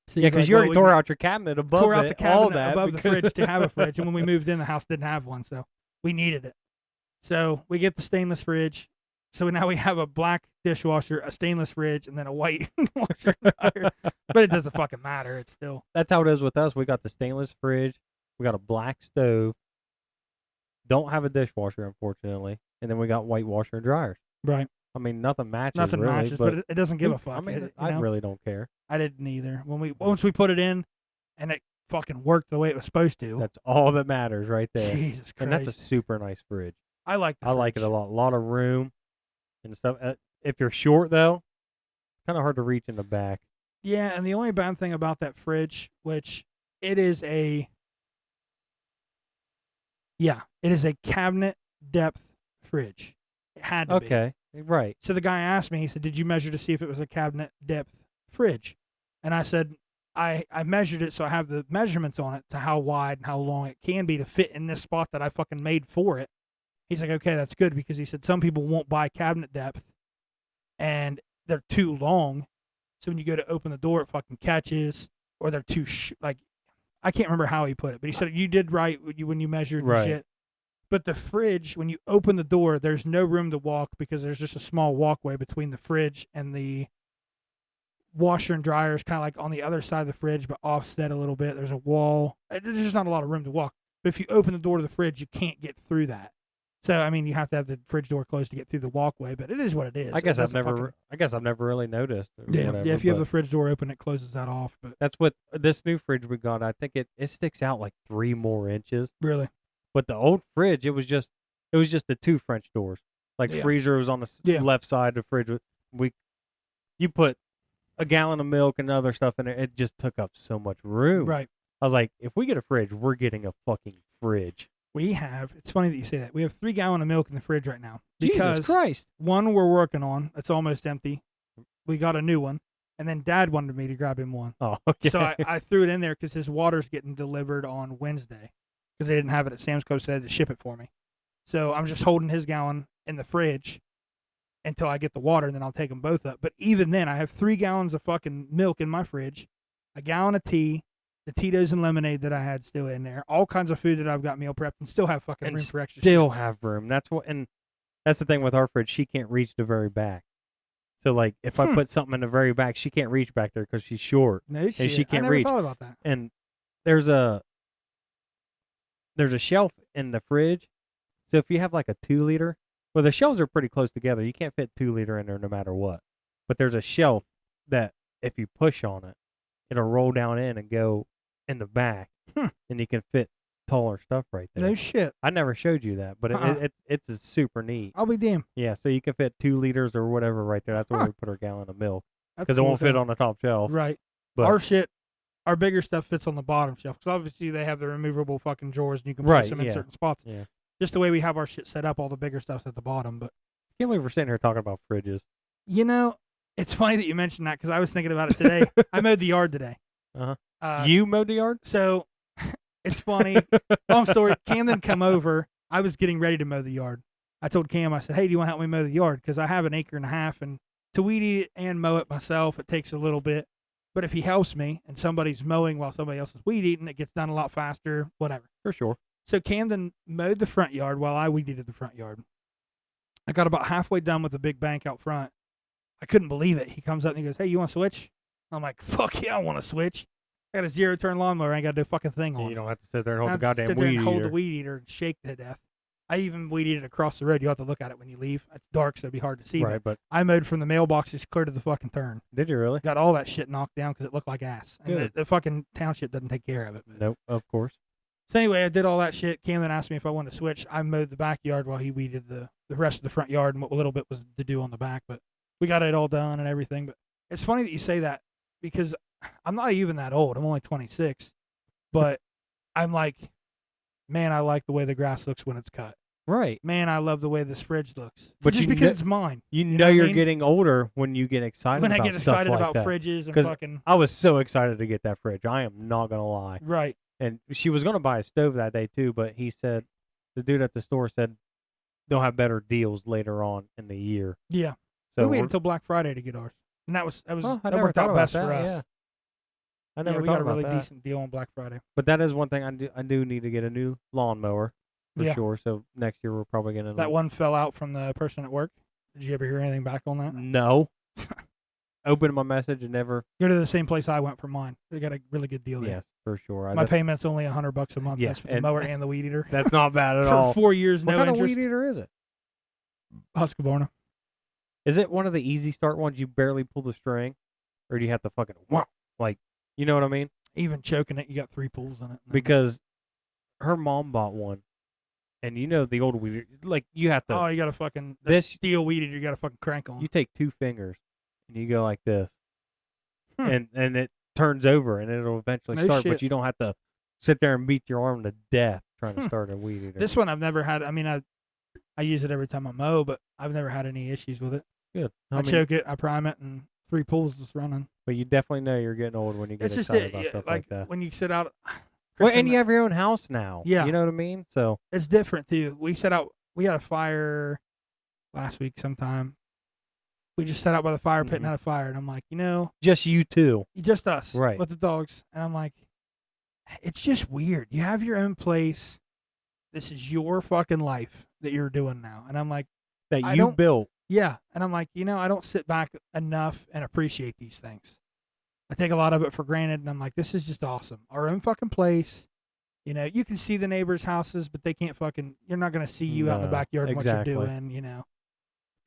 Speaker 2: So
Speaker 3: yeah, because you already tore out your cabinet above
Speaker 2: tore out the cabinet
Speaker 3: all that
Speaker 2: above the fridge to have a fridge. And when we moved in, the house didn't have one, so we needed it. So we get the stainless fridge. So now we have a black dishwasher, a stainless fridge, and then a white washer dryer. But it doesn't fucking matter. It's still.
Speaker 3: That's how it is with us. We got the stainless fridge. We got a black stove. Don't have a dishwasher, unfortunately. And then we got white washer and dryers.
Speaker 2: Right.
Speaker 3: I mean, nothing matches.
Speaker 2: Nothing
Speaker 3: really,
Speaker 2: matches, but it doesn't give a fuck.
Speaker 3: I mean,
Speaker 2: you
Speaker 3: I
Speaker 2: know?
Speaker 3: really don't care.
Speaker 2: I didn't either. Once we put it in, and it fucking worked the way it was supposed to.
Speaker 3: That's all that matters right there.
Speaker 2: Jesus Christ.
Speaker 3: And that's a super nice fridge.
Speaker 2: I like the
Speaker 3: I like it a lot. A lot of room and stuff. If you're short, though, kind of hard to reach in the back.
Speaker 2: Yeah, and the only bad thing about that fridge, which it is a cabinet depth fridge. It had to be.
Speaker 3: Okay, right.
Speaker 2: So the guy asked me, he said, did you measure to see if it was a cabinet depth fridge? And I said, I measured it, so I have the measurements on it to how wide and how long it can be to fit in this spot that I fucking made for it. He's like, okay, that's good, because he said some people won't buy cabinet depth and they're too long. So when you go to open the door, it fucking catches, or they're too, I can't remember how he put it, but he said you did right when you measured and shit. But the fridge, when you open the door, there's no room to walk because there's just a small walkway between the fridge and the washer and dryer is kind of like on the other side of the fridge, but offset a little bit. There's a wall. There's just not a lot of room to walk. But if you open the door to the fridge, you can't get through that. So I mean, you have to have the fridge door closed to get through the walkway. But it is what it is.
Speaker 3: I guess I've never really noticed.
Speaker 2: Yeah,
Speaker 3: whatever,
Speaker 2: if you have the fridge door open, it closes that off. But
Speaker 3: that's what this new fridge we got. I think it sticks out like 3 more inches.
Speaker 2: Really?
Speaker 3: But the old fridge, it was just the 2 French doors. Like freezer was on the left side of the fridge. You put a gallon of milk and other stuff in there. It just took up so much room.
Speaker 2: Right.
Speaker 3: I was like, if we get a fridge, we're getting a fucking fridge.
Speaker 2: It's funny that you say that. We have 3 gallons of milk in the fridge right now.
Speaker 3: Jesus Christ.
Speaker 2: One we're working on. It's almost empty. We got a new one. And then Dad wanted me to grab him one.
Speaker 3: Oh, okay.
Speaker 2: So I threw it in there because his water's getting delivered on Wednesday. Because they didn't have it at Sam's Club, so they had to ship it for me. So I'm just holding his gallon in the fridge until I get the water, and then I'll take them both up. But even then, I have 3 gallons of fucking milk in my fridge, a gallon of tea, the Tito's and lemonade that I had still in there, all kinds of food that I've got meal prepped, and still have fucking room for extra
Speaker 3: still
Speaker 2: shit.
Speaker 3: Have room. That's the thing with our fridge. She can't reach the very back. So, like, if I put something in the very back, she can't reach back there because she's short.
Speaker 2: No shit.
Speaker 3: And she can't
Speaker 2: I never
Speaker 3: reach.
Speaker 2: thought about that.
Speaker 3: And there's a shelf in the fridge. So if you have like a 2-liter, well, the shelves are pretty close together. You can't fit 2-liter in there no matter what. But there's a shelf that if you push on it, it'll roll down in and go in the back, and you can fit taller stuff right there.
Speaker 2: No shit.
Speaker 3: I never showed you that, but it's super neat.
Speaker 2: I'll be damned.
Speaker 3: Yeah, so you can fit 2 liters or whatever right there. That's where we put our gallon of milk
Speaker 2: That's
Speaker 3: because
Speaker 2: cool
Speaker 3: it won't fit on the top shelf.
Speaker 2: Right.
Speaker 3: But
Speaker 2: our shit, our bigger stuff fits on the bottom shelf because obviously they have the removable fucking drawers and you can
Speaker 3: Right,
Speaker 2: place them in
Speaker 3: yeah.
Speaker 2: certain spots.
Speaker 3: Yeah.
Speaker 2: Just the way we have our shit set up, all the bigger stuff's at the bottom. But
Speaker 3: Can't believe we're sitting here talking about fridges.
Speaker 2: you know, it's funny that you mentioned that because I was thinking about it today. I mowed the yard today.
Speaker 3: Uh-huh. You mowed the yard?
Speaker 2: So it's funny. Long story. Camden come over. I was getting ready to mow the yard. I told Cam, I said, hey, do you want to help me mow the yard? Because I have an acre and a half, and to weed eat it and mow it myself, it takes a little bit. But if he helps me and somebody's mowing while somebody else is weed eating, it gets done a lot faster, whatever.
Speaker 3: For sure.
Speaker 2: So Camden mowed the front yard while I weed eated the front yard. I got about halfway done with the big bank out front. I couldn't believe it. He comes up and he goes, hey, you want to switch? I'm like, fuck yeah, I want to switch. I got a 0-turn lawnmower. I ain't got to do a fucking thing on
Speaker 3: You
Speaker 2: it.
Speaker 3: don't have to sit there and hold
Speaker 2: I
Speaker 3: the
Speaker 2: have to
Speaker 3: goddamn
Speaker 2: sit there
Speaker 3: weed
Speaker 2: and hold
Speaker 3: eater.
Speaker 2: the weed eater and shake to death. I even weed eated across the road. You have to look at it when you leave. It's dark, so it'd be hard to see.
Speaker 3: Right, but
Speaker 2: I mowed from the mailboxes clear to the fucking turn.
Speaker 3: did you really?
Speaker 2: Got all that shit knocked down because it looked like ass. And
Speaker 3: Good.
Speaker 2: the fucking township doesn't take care of it. But.
Speaker 3: Nope, of course.
Speaker 2: So anyway, I did all that shit. Camden asked me if I wanted to switch. I mowed the backyard while he weeded the rest of the front yard, and what little bit was to do on the back. But we got it all done and everything. But it's funny that you say that because I'm not even that old. I'm only 26. But I'm like, man, I like the way the grass looks when it's cut.
Speaker 3: Right.
Speaker 2: Man, I love the way this fridge looks.
Speaker 3: But
Speaker 2: just
Speaker 3: you
Speaker 2: because
Speaker 3: kn-
Speaker 2: it's mine.
Speaker 3: You
Speaker 2: know
Speaker 3: know
Speaker 2: what I
Speaker 3: you're
Speaker 2: mean?
Speaker 3: getting older when you get excited
Speaker 2: When
Speaker 3: about
Speaker 2: I get
Speaker 3: stuff
Speaker 2: excited
Speaker 3: like
Speaker 2: about
Speaker 3: that.
Speaker 2: fridges and
Speaker 3: 'Cause
Speaker 2: fucking.
Speaker 3: I was so excited to get that fridge. I am not going to lie.
Speaker 2: Right.
Speaker 3: And she was going to buy a stove that day too, but he said, the dude at the store said they'll have better deals later on in the year.
Speaker 2: Yeah.
Speaker 3: So
Speaker 2: we
Speaker 3: we're-
Speaker 2: waited until Black Friday to get ours. And that
Speaker 3: I
Speaker 2: that
Speaker 3: never
Speaker 2: worked
Speaker 3: thought
Speaker 2: out
Speaker 3: about
Speaker 2: best
Speaker 3: that,
Speaker 2: for us.
Speaker 3: yeah. I
Speaker 2: Yeah,
Speaker 3: never
Speaker 2: we
Speaker 3: thought
Speaker 2: got a
Speaker 3: about
Speaker 2: really
Speaker 3: that.
Speaker 2: decent deal on Black Friday.
Speaker 3: But that is one thing I do need to get a new lawnmower for
Speaker 2: Yeah.
Speaker 3: sure. So next year we're probably going to.
Speaker 2: That one fell out from the person at work. Did you ever hear anything back on that?
Speaker 3: No. Opened my message and never.
Speaker 2: Go to the same place I went for mine. They got a really good deal there.
Speaker 3: Yes, for sure.
Speaker 2: My payment's only $100 a month.
Speaker 3: Yeah,
Speaker 2: That's for the
Speaker 3: and-
Speaker 2: mower and the weed eater.
Speaker 3: That's not bad at
Speaker 2: for
Speaker 3: all.
Speaker 2: 4 years,
Speaker 3: What
Speaker 2: no
Speaker 3: kind
Speaker 2: interest.
Speaker 3: of weed eater is it?
Speaker 2: Husqvarna.
Speaker 3: Is it one of the easy start ones you barely pull the string? Or do you have to fucking, wow, like, you know what I mean?
Speaker 2: Even choking it, you got 3 pulls in it.
Speaker 3: Because her mom bought one. And you know the old weed eater, like, you have to,
Speaker 2: Oh, you got to fucking
Speaker 3: This-
Speaker 2: steel weed eater. You got to fucking crank on.
Speaker 3: you take 2 fingers and you go like this.
Speaker 2: Hmm.
Speaker 3: And it turns over and it'll eventually
Speaker 2: No
Speaker 3: start,
Speaker 2: shit.
Speaker 3: but you don't have to sit there and beat your arm to death trying to start a weed eater.
Speaker 2: This one I've never had. I mean, I use it every time I mow, but I've never had any issues with it.
Speaker 3: Good.
Speaker 2: I choke it, I prime it, and 3 pulls is running.
Speaker 3: But you definitely know you're getting old when you get
Speaker 2: It's just
Speaker 3: excited
Speaker 2: it,
Speaker 3: about
Speaker 2: yeah,
Speaker 3: stuff
Speaker 2: like
Speaker 3: like that.
Speaker 2: when you sit out.
Speaker 3: Well,
Speaker 2: Chris
Speaker 3: and you have your own house now.
Speaker 2: Yeah.
Speaker 3: You know what I mean? So
Speaker 2: it's different too. We set out. We had a fire last week sometime. We just sat out by the fire pit and
Speaker 3: Mhm.
Speaker 2: had a fire, and I'm like,
Speaker 3: just you two.
Speaker 2: just us,
Speaker 3: Right.
Speaker 2: with the dogs, and I'm like, it's just weird. You have your own place. This is your fucking life that you're doing now, and I'm like,
Speaker 3: That
Speaker 2: I
Speaker 3: you
Speaker 2: don't-
Speaker 3: built.
Speaker 2: yeah, and I'm like, I don't sit back enough and appreciate these things. I take a lot of it for granted, and I'm like, this is just awesome. Our own fucking place. You can see the neighbors' houses, but they can't fucking. You're not gonna see you out in the
Speaker 3: No,
Speaker 2: backyard and
Speaker 3: exactly.
Speaker 2: what you're doing.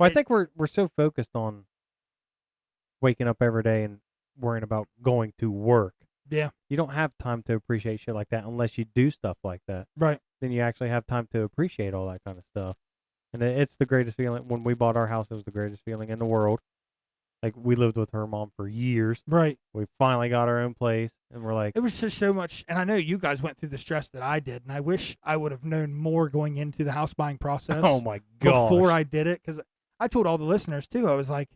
Speaker 3: Well, I
Speaker 2: It-
Speaker 3: think we're so focused on waking up every day and worrying about going to work.
Speaker 2: Yeah.
Speaker 3: You don't have time to appreciate shit like that unless you do stuff like that.
Speaker 2: Right.
Speaker 3: Then you actually have time to appreciate all that kind of stuff. And it's the greatest feeling. When we bought our house, it was the greatest feeling in the world. Like, we lived with her mom for years.
Speaker 2: Right.
Speaker 3: We finally got our own place, and we're like,
Speaker 2: It was just so much, and I know you guys went through the stress that I did, and I wish I would have known more going into the house buying process.
Speaker 3: oh my gosh.
Speaker 2: Before I did it, because I told all the listeners too. I was like,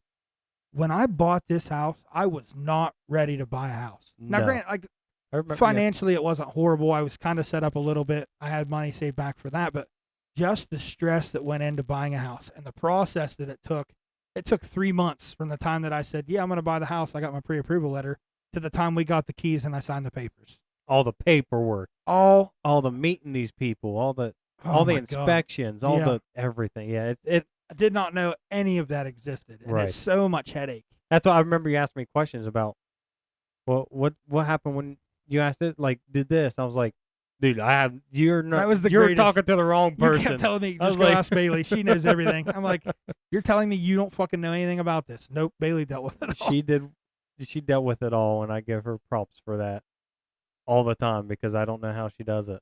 Speaker 2: when I bought this house, I was not ready to buy a house. Now,
Speaker 3: No.
Speaker 2: granted, like
Speaker 3: I remember- yeah.
Speaker 2: financially, it wasn't horrible. I was kind of set up a little bit. I had money saved back for that, but just the stress that went into buying a house and the process that it took. It took 3 months from the time that I said, yeah, I'm going to buy the house. I got my pre-approval letter to the time we got the keys and I signed the papers.
Speaker 3: all the paperwork,
Speaker 2: All
Speaker 3: all the meeting these people, all the
Speaker 2: oh my God.
Speaker 3: inspections, all
Speaker 2: Yeah.
Speaker 3: the everything. Yeah, it
Speaker 2: I did not know any of that existed. And
Speaker 3: Right.
Speaker 2: it's so much headache.
Speaker 3: that's why I remember you asked me questions about. Well, what happened when you asked it? Like, did this? I was like, dude, you're not.
Speaker 2: That was the
Speaker 3: you're
Speaker 2: greatest.
Speaker 3: talking to the wrong
Speaker 2: You
Speaker 3: person.
Speaker 2: kept telling me,
Speaker 3: I was
Speaker 2: just go
Speaker 3: like-
Speaker 2: ask Bailey. She knows everything. I'm like, you're telling me you don't fucking know anything about this. Nope, Bailey dealt with it all.
Speaker 3: She dealt with it all, and I give her props for that all the time because I don't know how she does it.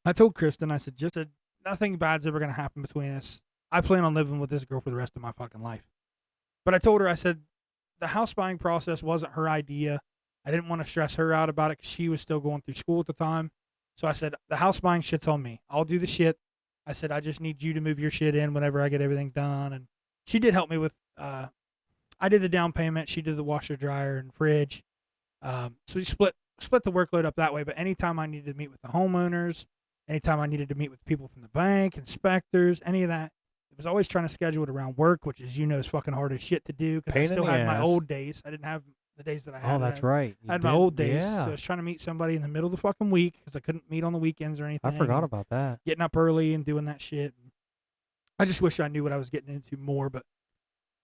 Speaker 2: I told Kristen, I said, nothing bad's ever going to happen between us. I plan on living with this girl for the rest of my fucking life. But I told her, I said, the house buying process wasn't her idea. I didn't want to stress her out about it because she was still going through school at the time. So I said, the house buying shit's on me. I'll do the shit. I said, I just need you to move your shit in whenever I get everything done. And she did help me with, I did the down payment. She did the washer, dryer, and fridge. So we split the workload up that way. But anytime I needed to meet with the homeowners, anytime I needed to meet with people from the bank, inspectors, any of that, it was always trying to schedule it around work, which is, is fucking hard as shit to do because I still had my old days. I didn't have the days that I had.
Speaker 3: Oh, that's right.
Speaker 2: I had my old days. So I was trying to meet somebody in the middle of the fucking week because I couldn't meet on the weekends or anything.
Speaker 3: I forgot about that.
Speaker 2: Getting up early and doing that shit. I just wish I knew what I was getting into more. But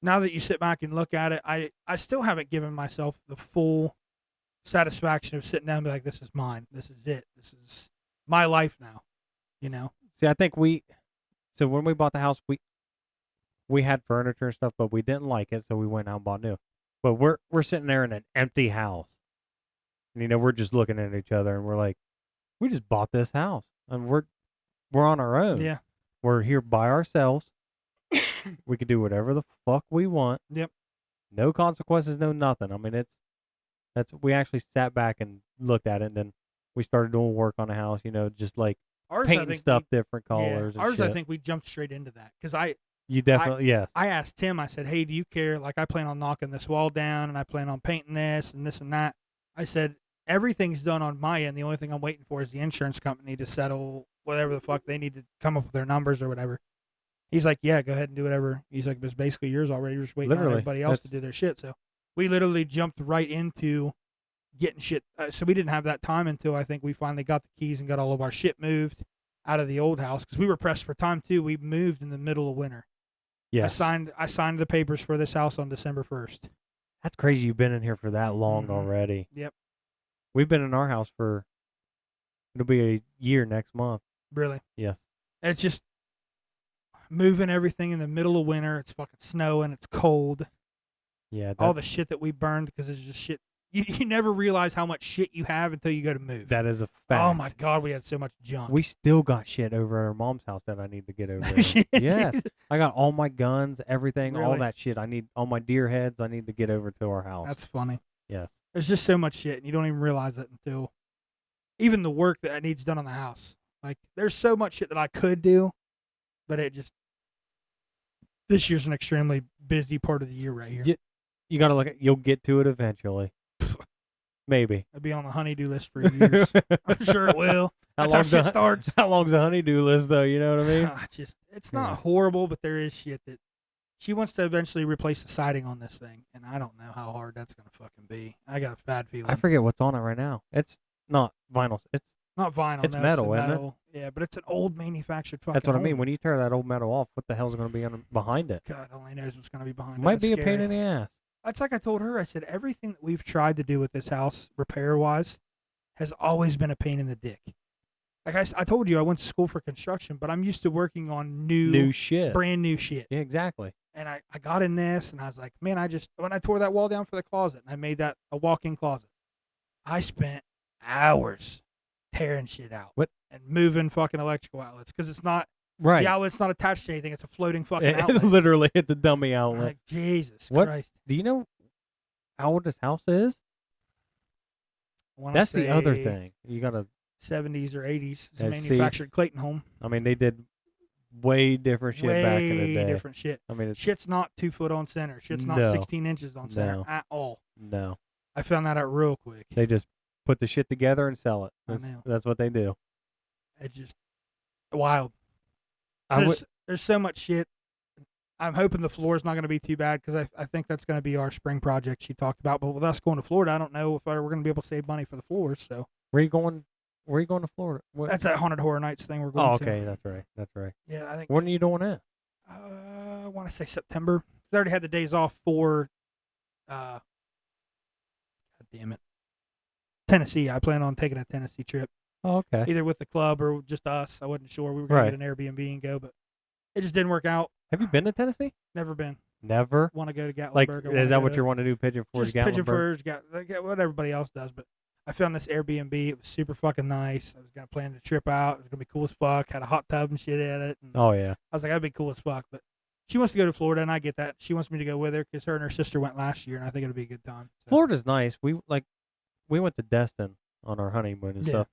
Speaker 2: now that you sit back and look at it, I still haven't given myself the full satisfaction of sitting down and be like, this is mine. This is it. This is my life now.
Speaker 3: See, I think so when we bought the house, we had furniture and stuff, but we didn't like it, so we went out and bought new. But we're sitting there in an empty house. And, we're just looking at each other and we're like, we just bought this house and we're on our own.
Speaker 2: Yeah.
Speaker 3: We're here by ourselves. We can do whatever the fuck we want.
Speaker 2: Yep.
Speaker 3: No consequences, no nothing. I mean, we actually sat back and looked at it, and then we started doing work on the house, just like
Speaker 2: ours,
Speaker 3: painting stuff different colors.
Speaker 2: Yeah, ours,
Speaker 3: and
Speaker 2: I think we jumped straight into that because
Speaker 3: You definitely, yes.
Speaker 2: I asked Tim, I said, hey, do you care? Like, I plan on knocking this wall down and I plan on painting this and that. I said, everything's done on my end. The only thing I'm waiting for is the insurance company to settle whatever the fuck they need to come up with their numbers or whatever. He's like, yeah, go ahead and do whatever. He's like, it's basically yours already. You're just waiting on everybody else to do their shit. So we literally jumped right into getting shit. So we didn't have that time until I think we finally got the keys and got all of our shit moved out of the old house because we were pressed for time too. We moved in the middle of winter.
Speaker 3: Yes.
Speaker 2: I signed the papers for this house on December 1st.
Speaker 3: That's crazy. You've been in here for that long already.
Speaker 2: Yep.
Speaker 3: We've been in our house it'll be a year next month.
Speaker 2: Really?
Speaker 3: Yes.
Speaker 2: It's just moving everything in the middle of winter. It's fucking snowing. It's cold.
Speaker 3: Yeah.
Speaker 2: All the shit that we burned because it's just shit. You never realize how much shit you have until you go to move.
Speaker 3: That is a fact.
Speaker 2: Oh my God, we had so much junk.
Speaker 3: We still got shit over at our mom's house that I need to get over.
Speaker 2: Shit,
Speaker 3: yes.
Speaker 2: Jesus.
Speaker 3: I got all my guns, everything, all
Speaker 2: Really?
Speaker 3: that shit. I need all my deer heads. I need to get over to our house.
Speaker 2: That's funny.
Speaker 3: Yes.
Speaker 2: There's just so much shit, and you don't even realize it until even the work that needs done on the house. Like, there's so much shit that I could do, but this year's an extremely busy part of the year right here.
Speaker 3: You got to look at, you'll get to it eventually. Maybe.
Speaker 2: It'll be on the honey-do list for years. I'm sure it will. That's how shit starts.
Speaker 3: How long's the honey-do list, though? You know what I mean?
Speaker 2: It's not horrible, but there is shit that she wants to eventually replace the siding on this thing, and I don't know how hard that's going to fucking be. I got a bad feeling.
Speaker 3: I forget what's on it right now. It's not vinyl. It's
Speaker 2: not vinyl.
Speaker 3: It's
Speaker 2: no,
Speaker 3: metal,
Speaker 2: it's
Speaker 3: isn't it?
Speaker 2: Yeah, but it's an old manufactured fucking
Speaker 3: That's what I
Speaker 2: home.
Speaker 3: mean. When you tear that old metal off, what the hell's going to be behind it?
Speaker 2: God only knows what's going to be behind it.
Speaker 3: Might
Speaker 2: That's
Speaker 3: be a pain
Speaker 2: scary.
Speaker 3: in the ass.
Speaker 2: That's like I told her. I said, everything that we've tried to do with this house, repair-wise, has always been a pain in the dick. Like I told you, I went to school for construction, but I'm used to working on
Speaker 3: new shit.
Speaker 2: Brand new shit.
Speaker 3: Yeah, exactly.
Speaker 2: And I got in this, and I was like, man, when I tore that wall down for the closet, and I made that a walk-in closet, I spent hours tearing shit out.
Speaker 3: What?
Speaker 2: And moving fucking electrical outlets, because it's not,
Speaker 3: right.
Speaker 2: The outlet's not attached to anything. It's a floating fucking outlet.
Speaker 3: Literally, it's a dummy
Speaker 2: I'm
Speaker 3: outlet.
Speaker 2: like, Jesus
Speaker 3: What?
Speaker 2: Christ.
Speaker 3: Do you know how old this house is? That's the other thing. You got to
Speaker 2: 70s or 80s. It's a
Speaker 3: Yeah,
Speaker 2: manufactured Clayton home.
Speaker 3: I mean, they did way different shit back in the day.
Speaker 2: Way different shit.
Speaker 3: I mean, it's
Speaker 2: Shit's not 2 foot on center. Shit's not
Speaker 3: No.
Speaker 2: 16 inches on center
Speaker 3: No.
Speaker 2: at all.
Speaker 3: no.
Speaker 2: I found that out real quick.
Speaker 3: They just put the shit together and sell it.
Speaker 2: I
Speaker 3: That's,
Speaker 2: know.
Speaker 3: that's what they do.
Speaker 2: It's just wild. So
Speaker 3: I
Speaker 2: there's so much shit. I'm hoping the floor is not going to be too bad because I think that's going to be our spring project she talked about. But with us going to Florida, I don't know if we're going to be able to save money for the floors. So
Speaker 3: Where are you going? Where are you going to Florida? What?
Speaker 2: that's that Haunted Horror Nights thing we're going
Speaker 3: Oh,
Speaker 2: to.
Speaker 3: okay. That's right. That's right.
Speaker 2: Yeah, I think.
Speaker 3: When are you doing it?
Speaker 2: I want to say September. I already had the days off for. God damn it. Tennessee. I plan on taking a Tennessee trip,
Speaker 3: Oh, okay.
Speaker 2: either with the club or just us. I wasn't sure. We were going
Speaker 3: Right.
Speaker 2: to get an Airbnb and go, but it just didn't work out.
Speaker 3: Have you been to Tennessee?
Speaker 2: Never been.
Speaker 3: Never.
Speaker 2: Want to go to Gatlinburg.
Speaker 3: Like,
Speaker 2: I wanna
Speaker 3: is that
Speaker 2: go
Speaker 3: what
Speaker 2: to-
Speaker 3: you want to do? Pigeon Forge,
Speaker 2: Just Pigeon
Speaker 3: Gatlinburg?
Speaker 2: Forge, what everybody else does. But I found this Airbnb. It was super fucking nice. I was going to plan the trip out. It was going to be cool as fuck. Had a hot tub and shit in it. And
Speaker 3: Oh yeah.
Speaker 2: I was like, that'd be cool as fuck. But she wants to go to Florida, and I get that. She wants me to go with her because her and her sister went last year, and I think it'll be a good time. So.
Speaker 3: Florida's nice. We like we went to Destin on our honeymoon and
Speaker 2: Yeah.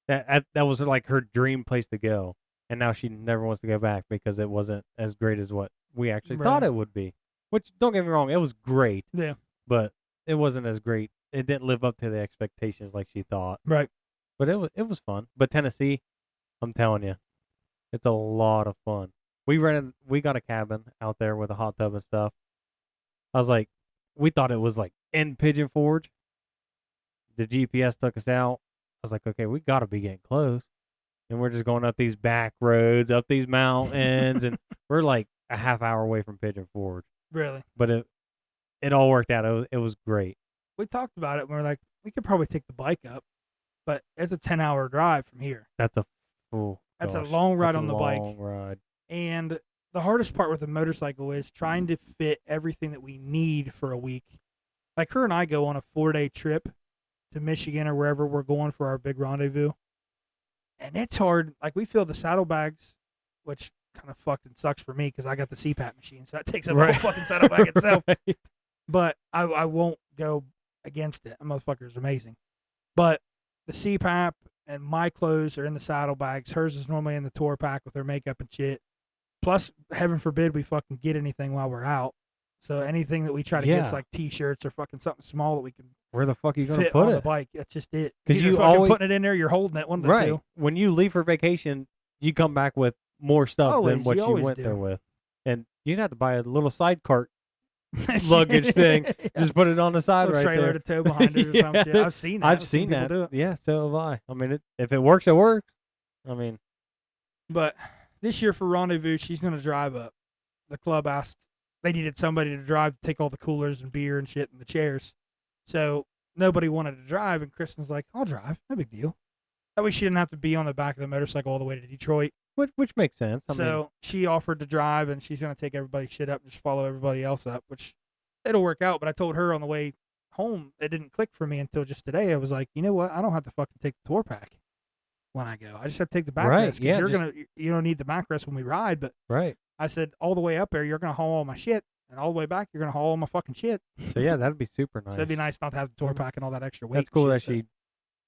Speaker 3: stuff. That was like her dream place to go, and now she never wants to go back because it wasn't as great as what we actually thought
Speaker 2: Right.
Speaker 3: it would be. Which, don't get me wrong, it was great,
Speaker 2: Yeah.
Speaker 3: but it wasn't as great. It didn't live up to the expectations like she thought.
Speaker 2: Right.
Speaker 3: But it was fun. But Tennessee, I'm telling you, it's a lot of fun. We got a cabin out there with a hot tub and stuff. I was like, we thought it was like in Pigeon Forge. The GPS took us out. I was like, okay, we got to be getting close. And we're just going up these back roads, up these mountains, and we're like a half hour away from Pigeon Forge.
Speaker 2: Really.
Speaker 3: But it all worked out. It was great.
Speaker 2: We talked about it and we were like, we could probably take the bike up, but it's a 10-hour drive from here.
Speaker 3: That's a
Speaker 2: That's a long ride on the bike.
Speaker 3: Long ride.
Speaker 2: And the hardest part with a motorcycle is trying to fit everything that we need for a week. Like her and I go on a 4-day trip to Michigan or wherever we're going for our big rendezvous. And it's hard. Like we fill the saddlebags, which kind of fucking sucks for me because I got the CPAP machine. So that takes up the whole fucking saddlebag itself.
Speaker 3: Right.
Speaker 2: But I won't go against it. That motherfucker is amazing. But the CPAP and my clothes are in the saddlebags. Hers is normally in the tour pack with her makeup and shit. Plus, heaven forbid we fucking get anything while we're out. So anything that we try to get is like T-shirts or fucking something small that we can
Speaker 3: Where the fuck are you going to
Speaker 2: fit
Speaker 3: put
Speaker 2: on
Speaker 3: it?
Speaker 2: the bike. That's just it.
Speaker 3: Because
Speaker 2: Either
Speaker 3: you
Speaker 2: fucking
Speaker 3: always
Speaker 2: putting it in there, you're holding it. One of the
Speaker 3: right.
Speaker 2: two.
Speaker 3: When you leave for vacation, you come back with more stuff
Speaker 2: Always,
Speaker 3: than what
Speaker 2: you
Speaker 3: you
Speaker 2: always
Speaker 3: went
Speaker 2: do.
Speaker 3: there with. And you'd have to buy a little side cart luggage thing.
Speaker 2: Yeah.
Speaker 3: Just put it on the side
Speaker 2: Little
Speaker 3: right
Speaker 2: trailer
Speaker 3: there.
Speaker 2: to tow behind it or some shit. I've seen that.
Speaker 3: I've seen
Speaker 2: people
Speaker 3: that.
Speaker 2: do it.
Speaker 3: Yeah, so have I. I mean, if it works, it works. I mean,
Speaker 2: But this year for Rendezvous, she's going to drive up. The club asked, they needed somebody to drive to take all the coolers and beer and shit and the chairs. So nobody wanted to drive, and Kristen's like, I'll drive. No big deal. That way she didn't have to be on the back of the motorcycle all the way to Detroit.
Speaker 3: which makes sense. I mean,
Speaker 2: So she offered to drive, and she's going to take everybody's shit up and just follow everybody else up, which it'll work out. But I told her on the way home, it didn't click for me until just today. I was like, you know what? I don't have to fucking take the tour pack when I go. I just have to take the backrest.
Speaker 3: Right, yeah,
Speaker 2: you don't need the backrest when we ride. But
Speaker 3: right.
Speaker 2: I said, all the way up there, you're going to haul all my shit. And all the way back, you're going to haul all my fucking shit.
Speaker 3: So, yeah, that'd be super nice.
Speaker 2: So it'd be nice not to have the tour pack and all that extra weight.
Speaker 3: That's cool
Speaker 2: and
Speaker 3: that
Speaker 2: shit,
Speaker 3: she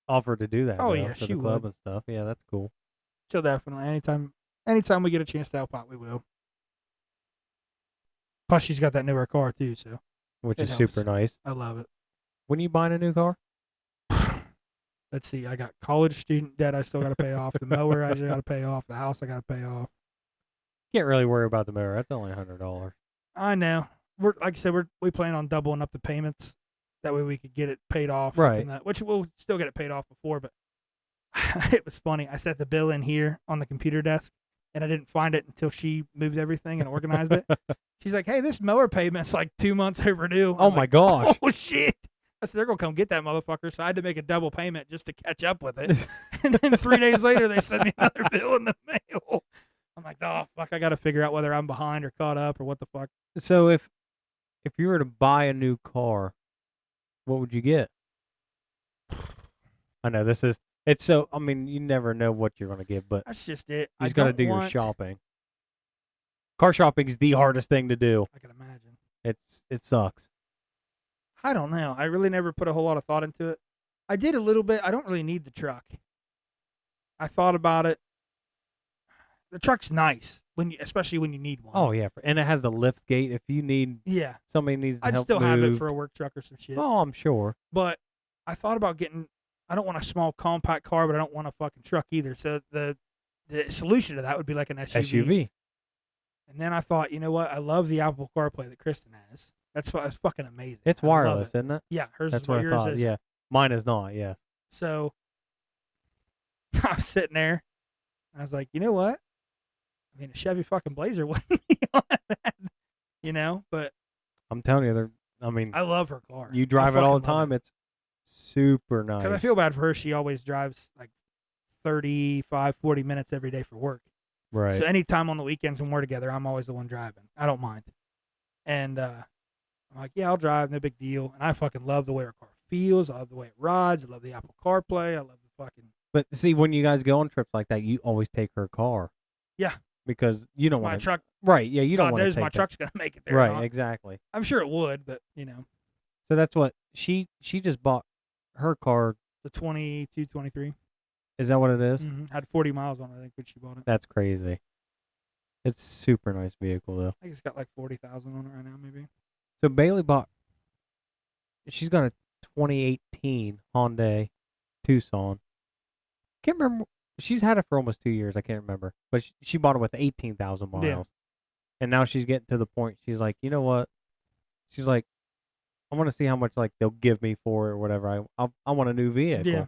Speaker 3: offered to do that.
Speaker 2: Oh,
Speaker 3: though,
Speaker 2: yeah,
Speaker 3: for
Speaker 2: she
Speaker 3: the club
Speaker 2: would.
Speaker 3: and stuff. Yeah, that's cool.
Speaker 2: So definitely, anytime we get a chance to help out, we will. Plus, she's got that newer car, too, so
Speaker 3: Which
Speaker 2: It
Speaker 3: is
Speaker 2: helps.
Speaker 3: super nice.
Speaker 2: I love it.
Speaker 3: When are you buying a new car?
Speaker 2: Let's see. I got college student debt I still got to pay off. The mower I just got to pay off. The house I got to pay off.
Speaker 3: Can't really worry about the mower. That's only $100.
Speaker 2: I know. Like I said, we plan on doubling up the payments. That way we could get it paid off.
Speaker 3: Right.
Speaker 2: within that, which we'll still get it paid off before. But it was funny. I set the bill in here on the computer desk, and I didn't find it until she moved everything and organized it. She's like, hey, this mower payment's like 2 months overdue. I
Speaker 3: Oh
Speaker 2: was
Speaker 3: my
Speaker 2: like,
Speaker 3: gosh.
Speaker 2: oh, shit. I said, they're going to come get that motherfucker. So I had to make a double payment just to catch up with it. And then 3 days later, they sent me another bill in the mail. I'm like, oh, fuck, I got to figure out whether I'm behind or caught up or what the fuck.
Speaker 3: So if you were to buy a new car, what would you get? I know it's so, I mean, you never know what you're going to get, but
Speaker 2: That's just it.
Speaker 3: you just got to do your shopping. Car shopping is the hardest thing to do.
Speaker 2: I can imagine.
Speaker 3: It sucks.
Speaker 2: I don't know. I really never put a whole lot of thought into it. I did a little bit. I don't really need the truck. I thought about it. The truck's nice, especially when you need one.
Speaker 3: Oh yeah, and it has the lift gate if you need
Speaker 2: yeah.
Speaker 3: somebody needs to
Speaker 2: I'd
Speaker 3: help
Speaker 2: still have it
Speaker 3: move.
Speaker 2: for a work truck or some shit.
Speaker 3: Oh, I'm sure.
Speaker 2: But I thought about getting. I don't want a small compact car, but I don't want a fucking truck either. So the solution to that would be like an SUV. And then I thought, you know what? I love the Apple CarPlay that Kristen has. That's fucking amazing.
Speaker 3: It's
Speaker 2: I love
Speaker 3: wireless,
Speaker 2: it.
Speaker 3: isn't it?
Speaker 2: Yeah, hers
Speaker 3: That's
Speaker 2: is
Speaker 3: what I
Speaker 2: yours
Speaker 3: thought.
Speaker 2: is.
Speaker 3: Yeah, mine is not. Yeah.
Speaker 2: So I was sitting there. And I was like, you know what? I mean, a Chevy fucking Blazer wouldn't be all that bad, you know? But
Speaker 3: I'm telling you, I mean,
Speaker 2: I love her car.
Speaker 3: you drive it all the
Speaker 2: fucking love
Speaker 3: time. It's super nice.
Speaker 2: Because I feel bad for her. She always drives like 35, 40 minutes every day for work.
Speaker 3: right.
Speaker 2: So anytime on the weekends when we're together, I'm always the one driving. I don't mind. And I'm like, yeah, I'll drive. No big deal. And I fucking love the way her car feels. I love the way it rides. I love the Apple CarPlay. I love the fucking...
Speaker 3: But see, when you guys go on trips like that, you always take her car.
Speaker 2: Yeah.
Speaker 3: Because you don't
Speaker 2: My
Speaker 3: want to.
Speaker 2: truck...
Speaker 3: Right. Yeah. You don't
Speaker 2: God
Speaker 3: want to
Speaker 2: knows
Speaker 3: take
Speaker 2: my
Speaker 3: that.
Speaker 2: truck's going to make it there.
Speaker 3: Right.
Speaker 2: Not.
Speaker 3: Exactly.
Speaker 2: I'm sure it would, but, you know.
Speaker 3: So that's what she just bought her car,
Speaker 2: The 22, 23.
Speaker 3: is that what it is?
Speaker 2: Had 40 miles on it, I think, when she bought it.
Speaker 3: That's crazy. It's a super nice vehicle though.
Speaker 2: I think it's got like 40,000 on it right now, maybe.
Speaker 3: So Bailey bought. She's got a 2018 Hyundai Tucson. Can't remember. She's had it for almost 2 years. I can't remember, but she bought it with 18,000 miles.
Speaker 2: Yeah.
Speaker 3: And now she's getting to the point. She's like, you know what? She's like, I want to see how much like they'll give me for it or whatever. I want a new vehicle.
Speaker 2: Yeah.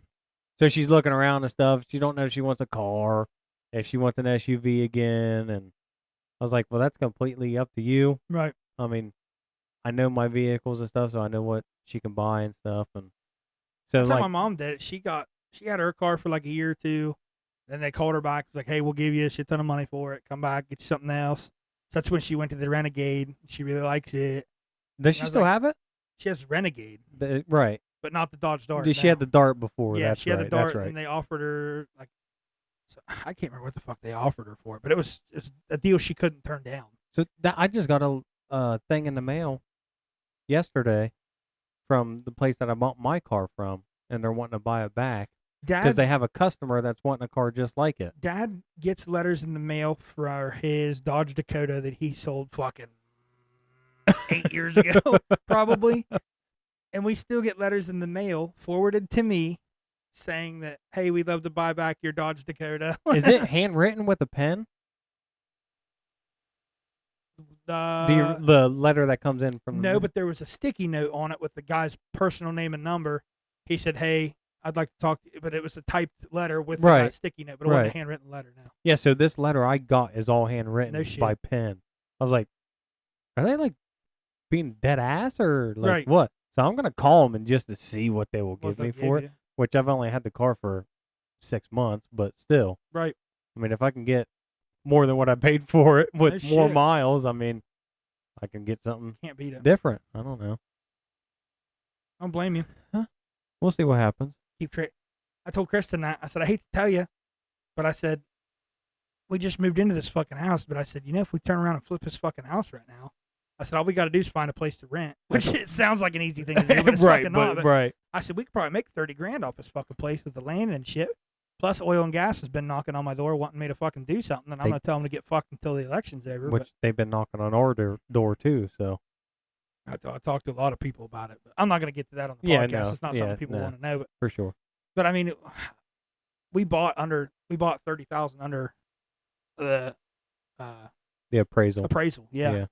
Speaker 3: So she's looking around and stuff. She don't know if she wants a car, if she wants an SUV again. And I was like, well, that's completely up to you.
Speaker 2: Right.
Speaker 3: I mean, I know my vehicles and stuff, so I know what she can buy and stuff. And so
Speaker 2: That's how
Speaker 3: like,
Speaker 2: my mom did it. She had her car for like a year or two. Then they called her back. It was like, hey, we'll give you a shit ton of money for it. Come back, get you something else. So that's when she went to the Renegade. She really likes it.
Speaker 3: does she still have it?
Speaker 2: She has Renegade,
Speaker 3: Right.
Speaker 2: but not the Dodge Dart.
Speaker 3: She had the Dart before.
Speaker 2: Yeah,
Speaker 3: that's
Speaker 2: she had
Speaker 3: right.
Speaker 2: the Dart,
Speaker 3: That's right.
Speaker 2: and they offered her like, I can't remember what the fuck they offered her for it, but it was a deal she couldn't turn down.
Speaker 3: So I just got a thing in the mail yesterday from the place that I bought my car from, and they're wanting to buy it back because they have a customer that's wanting a car just like it.
Speaker 2: Dad gets letters in the mail for his Dodge Dakota that he sold fucking 8 years ago, probably. And we still get letters in the mail forwarded to me saying that, hey, we'd love to buy back your Dodge Dakota.
Speaker 3: Is it handwritten with a pen? The letter that comes in from
Speaker 2: No, but there was a sticky note on it with the guy's personal name and number. He said, hey, I'd like to talk to you, but it was a typed letter with the guy's sticky note, but it wasn't a handwritten letter now.
Speaker 3: Yeah, so this letter I got is all handwritten
Speaker 2: No shit.
Speaker 3: by pen. I was like, are they like being dead ass or like
Speaker 2: Right.
Speaker 3: what? So I'm gonna call them and just to see what they will
Speaker 2: What
Speaker 3: give
Speaker 2: they
Speaker 3: me
Speaker 2: gave
Speaker 3: for
Speaker 2: you.
Speaker 3: it, which I've only had the car for 6 months, but still.
Speaker 2: Right.
Speaker 3: I mean, if I can get more than what I paid for it with
Speaker 2: No
Speaker 3: more
Speaker 2: shit.
Speaker 3: miles, I mean, I can get something
Speaker 2: Can't beat it.
Speaker 3: different. I don't know.
Speaker 2: I don't blame you.
Speaker 3: We'll see what happens.
Speaker 2: I told Kristen that. I said, I hate to tell you, but I said, we just moved into this fucking house. But I said, if we turn around and flip this fucking house right now, I said, all we got to do is find a place to rent, which it sounds like an easy thing to do, but it's fucking not. But
Speaker 3: right.
Speaker 2: I said, we could probably make 30 grand off this fucking place with the land and shit. Plus, oil and gas has been knocking on my door wanting me to fucking do something, and I'm going to tell them to get fucked until the election's over.
Speaker 3: Which they've been knocking on our door too, so.
Speaker 2: I talked to a lot of people about it, but I'm not going to get to that on the podcast.
Speaker 3: Yeah, no.
Speaker 2: It's not something people want to know. But,
Speaker 3: for sure.
Speaker 2: But I mean, we bought 30,000 under the
Speaker 3: appraisal.
Speaker 2: Yeah.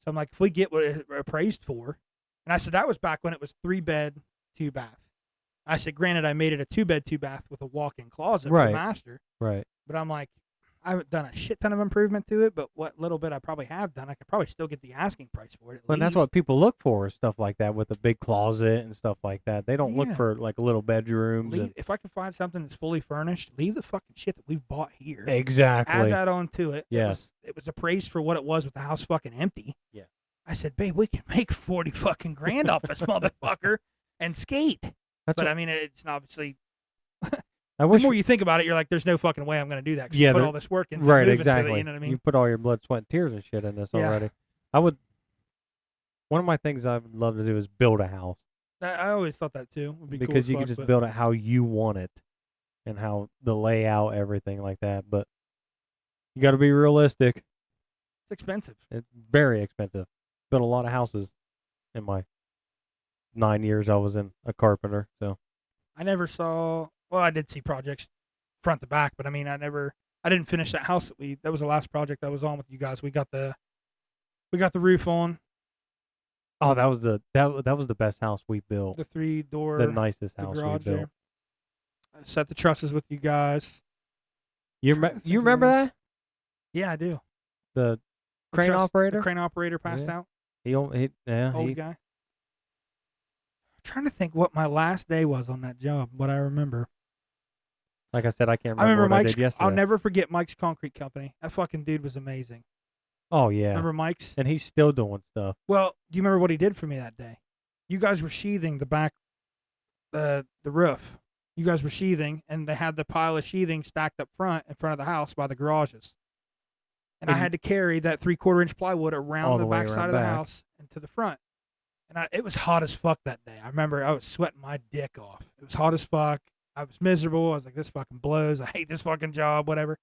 Speaker 2: So I'm like, if we get what it appraised for, and I said that was back when it was 3-bed, 2-bath. I said, granted, I made it a 2-bed, 2-bath with a walk-in closet for master.
Speaker 3: Right.
Speaker 2: But I'm like, I haven't done a shit ton of improvement to it, but what little bit I probably have done, I could probably still get the asking price for it.
Speaker 3: Well, that's what people look for, stuff like that with a big closet and stuff like that. They don't look for like little bedrooms.
Speaker 2: If I can find something that's fully furnished, leave the fucking shit that we've bought here.
Speaker 3: Exactly.
Speaker 2: Add that on to it.
Speaker 3: Yes.
Speaker 2: It was appraised for what it was with the house fucking empty.
Speaker 3: Yeah.
Speaker 2: I said, babe, we can make 40 fucking grand off this motherfucker and skate. I mean, it's obviously. The more you think about it, you're like, there's no fucking way I'm going to do that. Cause you put all this work into moving
Speaker 3: exactly.
Speaker 2: to it, you know what I mean?
Speaker 3: You put all your blood, sweat, and tears and shit in this already. One of my things I would love to do is build a house.
Speaker 2: I always thought that too. Would be
Speaker 3: because
Speaker 2: cool
Speaker 3: you can just build it how you want it and how the layout, everything like that. But you got to be realistic.
Speaker 2: It's expensive.
Speaker 3: It's very expensive. Built a lot of houses in my 9 years I was in a carpenter. So
Speaker 2: I never saw. Well, I did see projects front to back, but I mean, I didn't finish that house that was the last project I was on with you guys. We got the roof on.
Speaker 3: Oh, that was the best house we built.
Speaker 2: The 3-door,
Speaker 3: the nicest house
Speaker 2: garage
Speaker 3: we built.
Speaker 2: there. I set the trusses with you guys.
Speaker 3: You remember that?
Speaker 2: Yeah, I do.
Speaker 3: The crane operator.
Speaker 2: The crane operator passed out.
Speaker 3: Old
Speaker 2: guy. I'm trying to think what my last day was on that job. What I remember.
Speaker 3: Like I said, I can't remember.
Speaker 2: I remember
Speaker 3: what
Speaker 2: Mike's.
Speaker 3: I did yesterday.
Speaker 2: I'll never forget Mike's Concrete Company. That fucking dude was amazing.
Speaker 3: Oh yeah.
Speaker 2: Remember Mike's?
Speaker 3: And he's still doing stuff.
Speaker 2: Well, do you remember what he did for me that day? You guys were sheathing the back, the roof. You guys were sheathing, and they had the pile of sheathing stacked up front in front of the house by the garages. And I had to carry that 3/4 inch plywood around the back side of the house and to the front. And it was hot as fuck that day. I remember I was sweating my dick off. It was hot as fuck. I was miserable. I was like, this fucking blows. I hate this fucking job, whatever.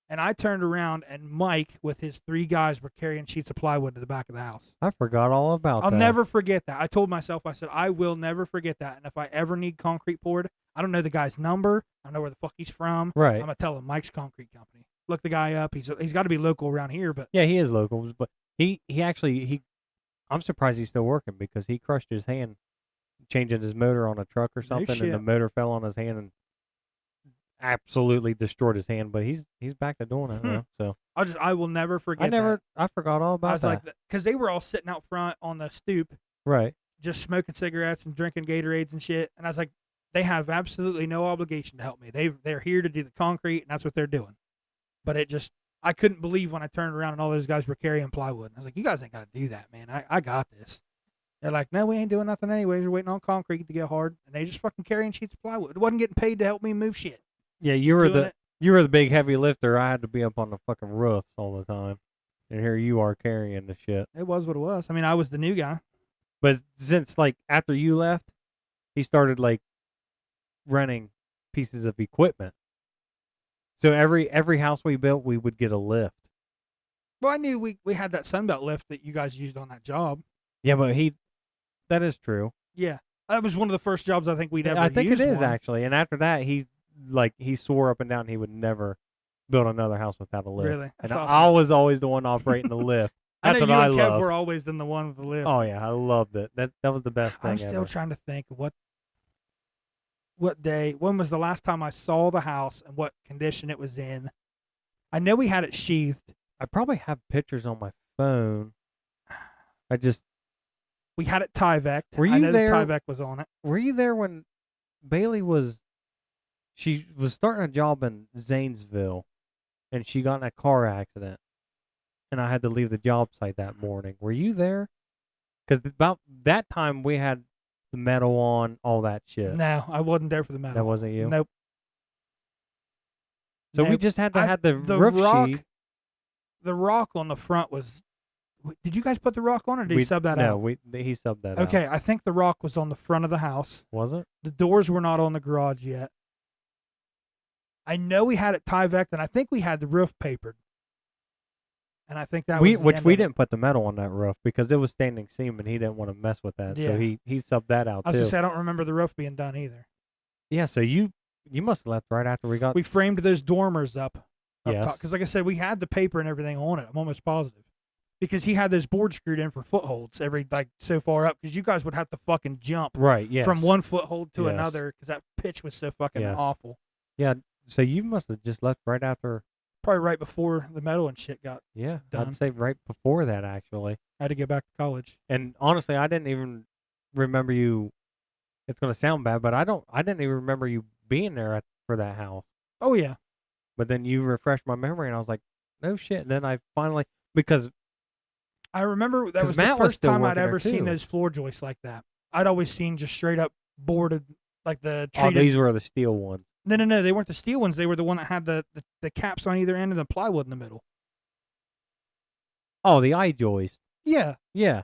Speaker 2: And I turned around, and Mike, with his 3 guys, were carrying sheets of plywood to the back of the house.
Speaker 3: I forgot all about
Speaker 2: I'll
Speaker 3: that.
Speaker 2: never forget that. I told myself, I said, I will never forget that. And if I ever need concrete poured, I don't know the guy's number. I don't know where the fuck he's from.
Speaker 3: Right.
Speaker 2: I'm going to tell him Mike's Concrete Company. Look the guy up. He's got to be local around here. But
Speaker 3: Yeah, he is local, but he actually I'm surprised he's still working because he crushed his hand changing his motor on a truck or something, and the
Speaker 2: shit.
Speaker 3: motor fell on his hand and absolutely destroyed his hand. But he's back to doing it now. So
Speaker 2: I will never forget
Speaker 3: I forgot all
Speaker 2: that.
Speaker 3: about
Speaker 2: I was
Speaker 3: that.
Speaker 2: like, because they were all sitting out front on the stoop,
Speaker 3: right.
Speaker 2: just smoking cigarettes and drinking Gatorades and shit. And I was like, they have absolutely no obligation to help me. They're here to do the concrete, and that's what they're doing. But I couldn't believe when I turned around and all those guys were carrying plywood. And I was like, you guys ain't got to do that, man. I got this. They're like, no, we ain't doing nothing anyways. We're waiting on concrete to get hard. And they just fucking carrying sheets of plywood. It wasn't getting paid to help me move shit.
Speaker 3: Yeah,
Speaker 2: you were
Speaker 3: the big heavy lifter. I had to be up on the fucking roofs all the time, and here you are carrying the shit.
Speaker 2: It was what it was. I mean, I was the new guy.
Speaker 3: But since like after you left, he started like renting pieces of equipment. So every house we built, we would get a lift.
Speaker 2: Well, I knew we had that Sunbelt lift that you guys used on that job.
Speaker 3: Yeah, but that is true.
Speaker 2: Yeah, that was one of the first jobs I think we'd ever.
Speaker 3: I think it
Speaker 2: used
Speaker 3: is
Speaker 2: one.
Speaker 3: actually. And after that, he swore up and down he would never build another house without a lift.
Speaker 2: Really?
Speaker 3: And
Speaker 2: That's awesome.
Speaker 3: I was always the one operating the lift. That's
Speaker 2: I know
Speaker 3: what
Speaker 2: you
Speaker 3: I
Speaker 2: and Kev
Speaker 3: loved.
Speaker 2: were always in the one with the lift.
Speaker 3: Oh yeah, I loved it. That was the best thing
Speaker 2: I'm still
Speaker 3: ever.
Speaker 2: trying to think of when was the last time I saw the house and what condition it was in. I know we had it sheathed.
Speaker 3: I probably have pictures on my phone.
Speaker 2: We had it Tyvek'd.
Speaker 3: Were you
Speaker 2: I know
Speaker 3: there?
Speaker 2: the Tyvek was on it.
Speaker 3: Were you there when Bailey she was starting a job in Zanesville, and she got in a car accident, and I had to leave the job site that morning. Were you there? Because about that time we had the metal on, all that shit.
Speaker 2: No, I wasn't there for the metal.
Speaker 3: That wasn't you?
Speaker 2: Nope.
Speaker 3: So we
Speaker 2: Nope.
Speaker 3: just had to have the
Speaker 2: the
Speaker 3: roof
Speaker 2: rock,
Speaker 3: sheet.
Speaker 2: The rock on the front was. Did you guys put the rock on, or did he sub that out?
Speaker 3: No, he subbed that out.
Speaker 2: Okay, I think the rock was on the front of the house.
Speaker 3: Was it?
Speaker 2: The doors were not on the garage yet. I know we had it Tyvek'd, and I think we had the roof papered. And I think that was the
Speaker 3: which
Speaker 2: end
Speaker 3: we
Speaker 2: of it.
Speaker 3: didn't put the metal on that roof because it was standing seam and he didn't want to mess with that.
Speaker 2: Yeah.
Speaker 3: So he subbed that out
Speaker 2: I was
Speaker 3: too.
Speaker 2: going to say, I don't remember the roof being done either.
Speaker 3: Yeah, so you must have left right after we got.
Speaker 2: We framed those dormers up
Speaker 3: Yes.
Speaker 2: Because, like I said, we had the paper and everything on it. I'm almost positive. Because he had those boards screwed in for footholds so far up. Because you guys would have to fucking jump
Speaker 3: Right, yes.
Speaker 2: from one foothold to
Speaker 3: Yes.
Speaker 2: another because that pitch was so fucking
Speaker 3: Yes.
Speaker 2: awful.
Speaker 3: Yeah, so you must have just left right after.
Speaker 2: Probably right before the metal and shit got.
Speaker 3: Yeah,
Speaker 2: Done.
Speaker 3: I'd say right before that actually.
Speaker 2: I had to get back to college.
Speaker 3: And honestly, I didn't even remember you. It's gonna sound bad, but I didn't even remember you being there for that house.
Speaker 2: Oh, yeah.
Speaker 3: But then you refreshed my memory, and I was like, no shit. And then I finally, because
Speaker 2: I remember that
Speaker 3: 'Cause
Speaker 2: was
Speaker 3: Matt
Speaker 2: the
Speaker 3: was
Speaker 2: first
Speaker 3: still
Speaker 2: time I'd
Speaker 3: working there,
Speaker 2: ever seen
Speaker 3: too.
Speaker 2: those floor joists like that. I'd always seen just straight up boarded, like the
Speaker 3: oh,
Speaker 2: treated.
Speaker 3: these were the steel ones.
Speaker 2: No, they weren't the steel ones. They were the one that had the caps on either end and the plywood in the middle.
Speaker 3: Oh, the eye joist.
Speaker 2: Yeah.
Speaker 3: Yeah.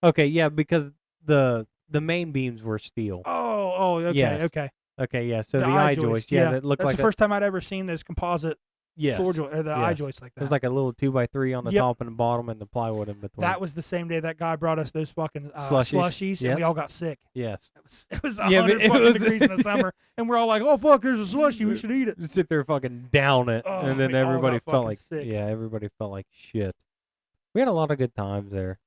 Speaker 3: Okay, yeah, because the main beams were steel.
Speaker 2: Oh, okay,
Speaker 3: Yes.
Speaker 2: okay.
Speaker 3: Okay, yeah. So the eye joist, yeah, that looked
Speaker 2: That's
Speaker 3: like
Speaker 2: the first time I'd ever seen those composite floor joists, or the eye
Speaker 3: yes.
Speaker 2: joists like
Speaker 3: It
Speaker 2: that.
Speaker 3: was like a little 2x3 on the
Speaker 2: Yep.
Speaker 3: top and the bottom, and the plywood in between.
Speaker 2: That was the same day that guy brought us those fucking
Speaker 3: Slushies.
Speaker 2: and we
Speaker 3: Yes.
Speaker 2: all got sick.
Speaker 3: Yes.
Speaker 2: It was
Speaker 3: Yeah, but
Speaker 2: 100
Speaker 3: it
Speaker 2: fucking
Speaker 3: was-
Speaker 2: degrees in the summer, and we're all like, "Oh fuck, there's a slushie, we should eat it."
Speaker 3: Just sit there fucking down it,
Speaker 2: Oh,
Speaker 3: and then
Speaker 2: we all
Speaker 3: everybody
Speaker 2: got
Speaker 3: felt
Speaker 2: fucking
Speaker 3: like
Speaker 2: sick.
Speaker 3: yeah, everybody felt like shit. We had a lot of good times there.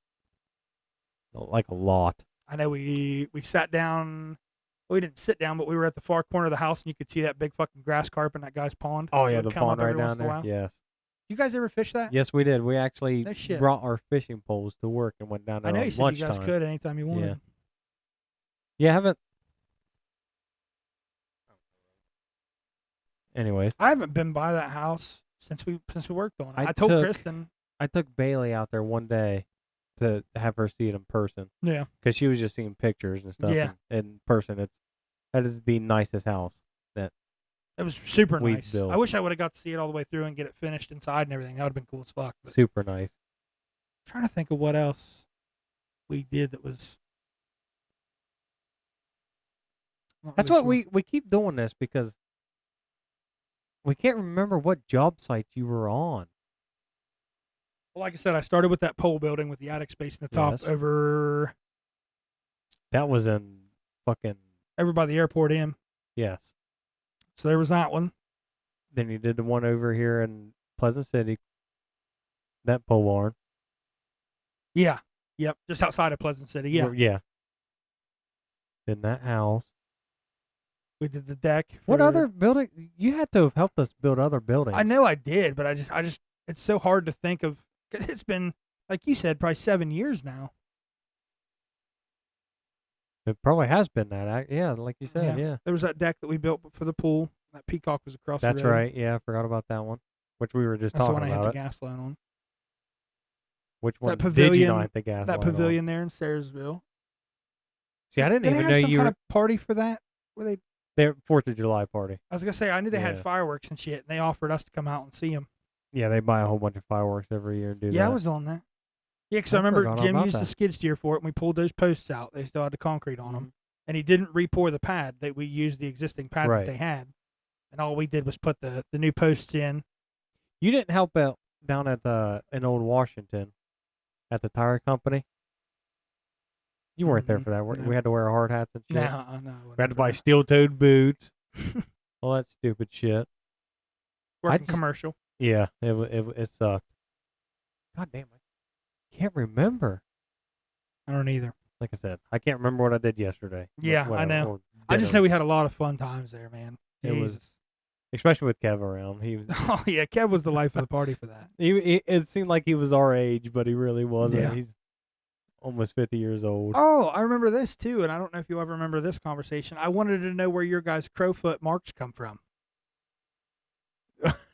Speaker 3: Like a lot.
Speaker 2: I know we sat down. We didn't sit down, but we were at the far corner of the house, and you could see that big fucking grass carp in that guy's pond.
Speaker 3: Oh
Speaker 2: It
Speaker 3: yeah,
Speaker 2: would
Speaker 3: the
Speaker 2: come
Speaker 3: pond
Speaker 2: up
Speaker 3: right
Speaker 2: every once
Speaker 3: down
Speaker 2: in a
Speaker 3: there.
Speaker 2: while.
Speaker 3: Yes.
Speaker 2: You guys ever fish that?
Speaker 3: Yes, we did. We actually
Speaker 2: No shit.
Speaker 3: brought our fishing poles to work and went down there
Speaker 2: I know
Speaker 3: on
Speaker 2: you said you guys
Speaker 3: lunchtime.
Speaker 2: could anytime you wanted.
Speaker 3: Yeah. Yeah, I haven't. Anyways,
Speaker 2: I haven't been by that house since we worked on it.
Speaker 3: I
Speaker 2: I told
Speaker 3: took-
Speaker 2: Kristen.
Speaker 3: I took Bailey out there one day to have her see it in person
Speaker 2: Yeah.
Speaker 3: because she was just seeing pictures and stuff.
Speaker 2: Yeah.
Speaker 3: And in person, that is the nicest house.
Speaker 2: It was super
Speaker 3: We
Speaker 2: nice.
Speaker 3: built.
Speaker 2: I wish I would have got to see it all the way through and get it finished inside and everything. That would have been cool as fuck. But
Speaker 3: Super nice.
Speaker 2: I'm trying to think of what else we did that was Not
Speaker 3: That's
Speaker 2: really
Speaker 3: what
Speaker 2: sure.
Speaker 3: we keep doing this because we can't remember what job site you were on.
Speaker 2: Well, like I said, I started with that pole building with the attic space in the top
Speaker 3: Yes.
Speaker 2: over
Speaker 3: That was in fucking
Speaker 2: by the airport in.
Speaker 3: yes.
Speaker 2: So there was that one.
Speaker 3: Then you did the one over here in Pleasant City. That pole barn.
Speaker 2: Yeah. Yep. Just outside of Pleasant City. Yeah.
Speaker 3: Yeah. In that house.
Speaker 2: We did the deck.
Speaker 3: What other building? You had to have helped us build other buildings.
Speaker 2: I know I did, but I just, it's so hard to think of. 'Cause it's been, like you said, probably 7 years now.
Speaker 3: It probably has been that. Yeah, like you said. Yeah.
Speaker 2: There was that deck that we built for the pool. That peacock was across
Speaker 3: That's
Speaker 2: the road.
Speaker 3: right. Yeah, I forgot about that one. Which we were just
Speaker 2: That's the
Speaker 3: talking
Speaker 2: one I had
Speaker 3: about
Speaker 2: the
Speaker 3: it.
Speaker 2: gas loan on.
Speaker 3: Which one
Speaker 2: That
Speaker 3: did you
Speaker 2: pavilion,
Speaker 3: not have the gas
Speaker 2: that
Speaker 3: line on?
Speaker 2: pavilion there in Sayersville.
Speaker 3: See, I didn't
Speaker 2: Did they
Speaker 3: even
Speaker 2: have
Speaker 3: know
Speaker 2: some
Speaker 3: you
Speaker 2: kind
Speaker 3: were
Speaker 2: of party for that? Were they?
Speaker 3: their 4th of July party.
Speaker 2: I was gonna say I knew they had
Speaker 3: Yeah.
Speaker 2: fireworks and shit, and they offered us to come out and see them.
Speaker 3: Yeah, they buy a whole bunch of fireworks every year and do that.
Speaker 2: Yeah, I was on that. Yeah, because
Speaker 3: I
Speaker 2: I remember
Speaker 3: forgot
Speaker 2: Jim
Speaker 3: about
Speaker 2: used the
Speaker 3: that.
Speaker 2: skid steer for it, and we pulled those posts out. They still had the concrete on them, and he didn't re-pour the pad. That we used the existing pad
Speaker 3: Right.
Speaker 2: that they had, and all we did was put the new posts in.
Speaker 3: You didn't help out down at in Old Washington at the tire company. You weren't there for that.
Speaker 2: No.
Speaker 3: We had to wear hard hats and shit.
Speaker 2: No.
Speaker 3: We had to buy steel-toed boots. All that stupid shit.
Speaker 2: Working
Speaker 3: just-
Speaker 2: commercial.
Speaker 3: Yeah, it sucked. God damn, I can't remember.
Speaker 2: I don't either.
Speaker 3: Like I said, I can't remember what I did yesterday. but
Speaker 2: Yeah, I
Speaker 3: whatever,
Speaker 2: know.
Speaker 3: or
Speaker 2: I just
Speaker 3: dinner.
Speaker 2: know we had a lot of fun times there, man.
Speaker 3: It was-
Speaker 2: Jesus.
Speaker 3: especially with Kev around. He was.
Speaker 2: Oh yeah, Kev was the life of the party for that.
Speaker 3: It seemed like he was our age, but he really wasn't.
Speaker 2: Yeah.
Speaker 3: He's almost 50 years old.
Speaker 2: Oh, I remember this too, and I don't know if you ever remember this conversation. I wanted to know where your guys' crowfoot marks come from.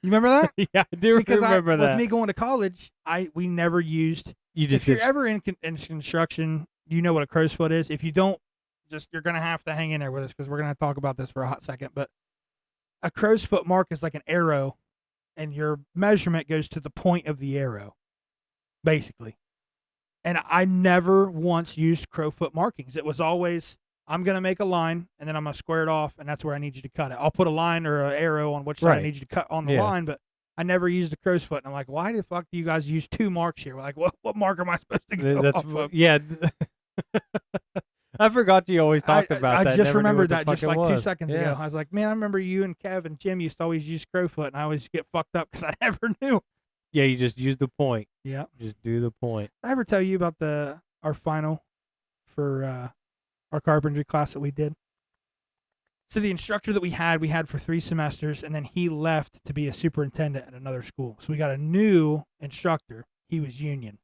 Speaker 2: You remember that?
Speaker 3: Yeah, I do
Speaker 2: Because
Speaker 3: remember that.
Speaker 2: with me going to college, we never used.
Speaker 3: You just
Speaker 2: If you're
Speaker 3: did-
Speaker 2: ever in construction, you know what a crow's foot is. If you don't, you're gonna have to hang in there with us because we're gonna talk about this for a hot second. But a crow's foot mark is like an arrow, and your measurement goes to the point of the arrow, basically. And I never once used crowfoot markings. It was always, I'm going to make a line, and then I'm going to square it off, and that's where I need you to cut it. I'll put a line or an arrow on which side I
Speaker 3: Right.
Speaker 2: need you to cut on the
Speaker 3: Yeah.
Speaker 2: line, but I never used a crow's foot. And I'm like, why the fuck do you guys use 2 marks here? We're like, what mark am I supposed to go
Speaker 3: That's
Speaker 2: off of?
Speaker 3: yeah. I forgot you always talked about
Speaker 2: I
Speaker 3: that.
Speaker 2: just
Speaker 3: Never knew
Speaker 2: remembered
Speaker 3: what the
Speaker 2: that just
Speaker 3: fuck it
Speaker 2: like 2
Speaker 3: was.
Speaker 2: seconds
Speaker 3: Yeah.
Speaker 2: ago. I was like, man, I remember you and Kev and Jim used to always use crowfoot, and I always get fucked up because I never knew.
Speaker 3: Yeah, you just use the point.
Speaker 2: Yeah.
Speaker 3: Just do the point.
Speaker 2: Did I ever tell you about our final for our carpentry class that we did? So the instructor that we had for 3 semesters, and then he left to be a superintendent at another school. So we got a new instructor. He was union.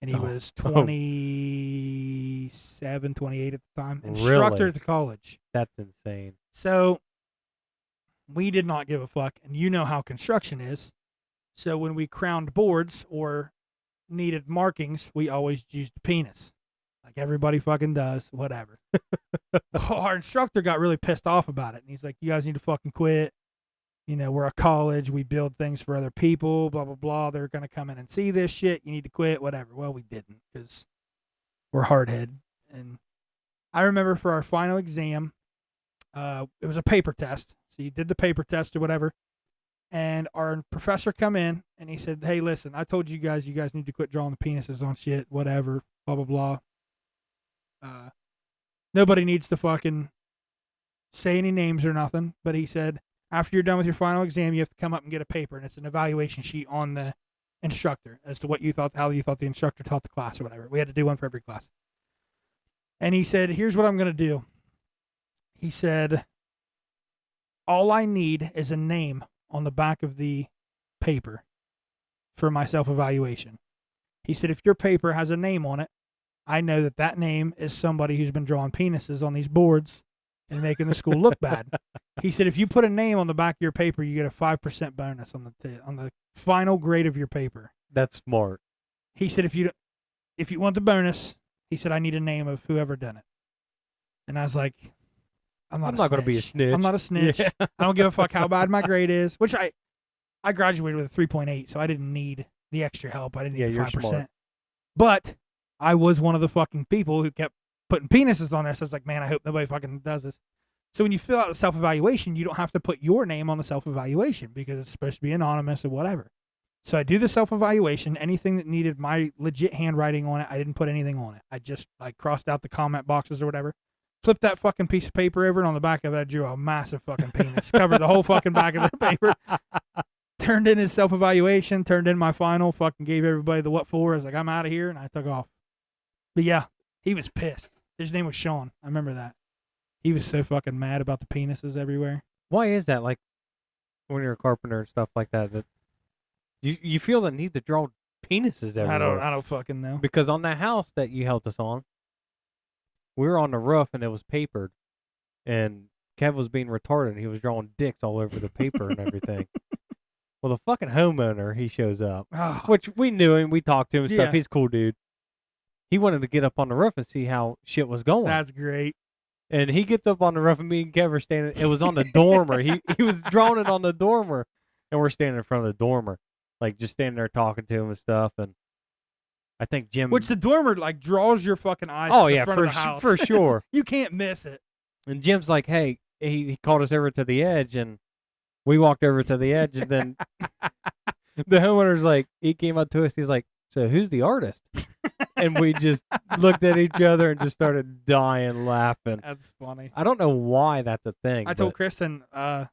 Speaker 2: And he
Speaker 3: Oh.
Speaker 2: was 27, 28 at the time.
Speaker 3: Really?
Speaker 2: Instructor at the college.
Speaker 3: That's insane.
Speaker 2: So we did not give a fuck. And you know how construction is. So when we crowned boards or needed markings, we always used the penis. Like everybody fucking does, whatever. Our instructor got really pissed off about it. And he's like, you guys need to fucking quit. You know, we're a college. We build things for other people, blah, blah, blah. They're going to come in and see this shit. You need to quit, whatever. Well, we didn't because we're hardhead. And I remember for our final exam, it was a paper test. So you did the paper test or whatever. And our professor come in and he said, hey, listen, I told you guys need to quit drawing the penises on shit, whatever, blah, blah, blah. Nobody needs to fucking say any names or nothing. But he said, after you're done with your final exam, you have to come up and get a paper. And it's an evaluation sheet on the instructor as to what you thought, how you thought the instructor taught the class or whatever. We had to do one for every class. And he said, here's what I'm going to do. He said, all I need is a name on the back of the paper for my self-evaluation. He said, if your paper has a name on it, I know that that name is somebody who's been drawing penises on these boards and making the school look bad. He said, if you put a name on the back of your paper, you get a 5% bonus on the final grade of your paper.
Speaker 3: That's smart.
Speaker 2: He said, if you want the bonus, he said, I need a name of whoever done it. And I was like, I'm not
Speaker 3: going to be a snitch.
Speaker 2: I'm not a snitch.
Speaker 3: Yeah.
Speaker 2: I don't give a fuck how bad my grade is, which I graduated with a 3.8, so I didn't need the extra help. I didn't need the
Speaker 3: you're
Speaker 2: 5%.
Speaker 3: smart.
Speaker 2: But I was one of the fucking people who kept putting penises on there. So I was like, man, I hope nobody fucking does this. So when you fill out the self-evaluation, you don't have to put your name on the self-evaluation because it's supposed to be anonymous or whatever. So I do the self-evaluation. Anything that needed my legit handwriting on it, I didn't put anything on it. I just crossed out the comment boxes or whatever. Flipped that fucking piece of paper over, and on the back of it, I drew a massive fucking penis. Covered the whole fucking back of the paper. Turned in his self-evaluation, turned in my final, fucking gave everybody the what for. I was like, I'm out of here, and I took off. But yeah, he was pissed. His name was Sean. I remember that. He was so fucking mad about the penises everywhere.
Speaker 3: Why is that? Like, when you're a carpenter and stuff like that, that you feel the need to draw penises everywhere.
Speaker 2: I don't fucking know.
Speaker 3: Because on that house that you helped us on, we were on the roof and it was papered, and Kev was being retarded. He was drawing dicks all over the paper and everything. Well, the fucking homeowner, he shows up, which we knew him. We talked to him and stuff. He's a cool dude. He wanted to get up on the roof and see how shit was going.
Speaker 2: That's great.
Speaker 3: And he gets up on the roof, and me and Kev are standing. It was on the dormer. He was drawing it on the dormer, and we're standing in front of the dormer, like just standing there talking to him and stuff. And I think Jim,
Speaker 2: which the dormer like draws your fucking eyes.
Speaker 3: Oh
Speaker 2: to
Speaker 3: yeah,
Speaker 2: the front of the house.
Speaker 3: For sure.
Speaker 2: You can't miss it.
Speaker 3: And Jim's like, hey, he called us over to the edge, and we walked over to the edge, and then the homeowner's like, he came up to us. He's like, so who's the artist? And we just looked at each other and just started dying laughing.
Speaker 2: That's funny.
Speaker 3: I don't know why that's a thing.
Speaker 2: I told Kristen, I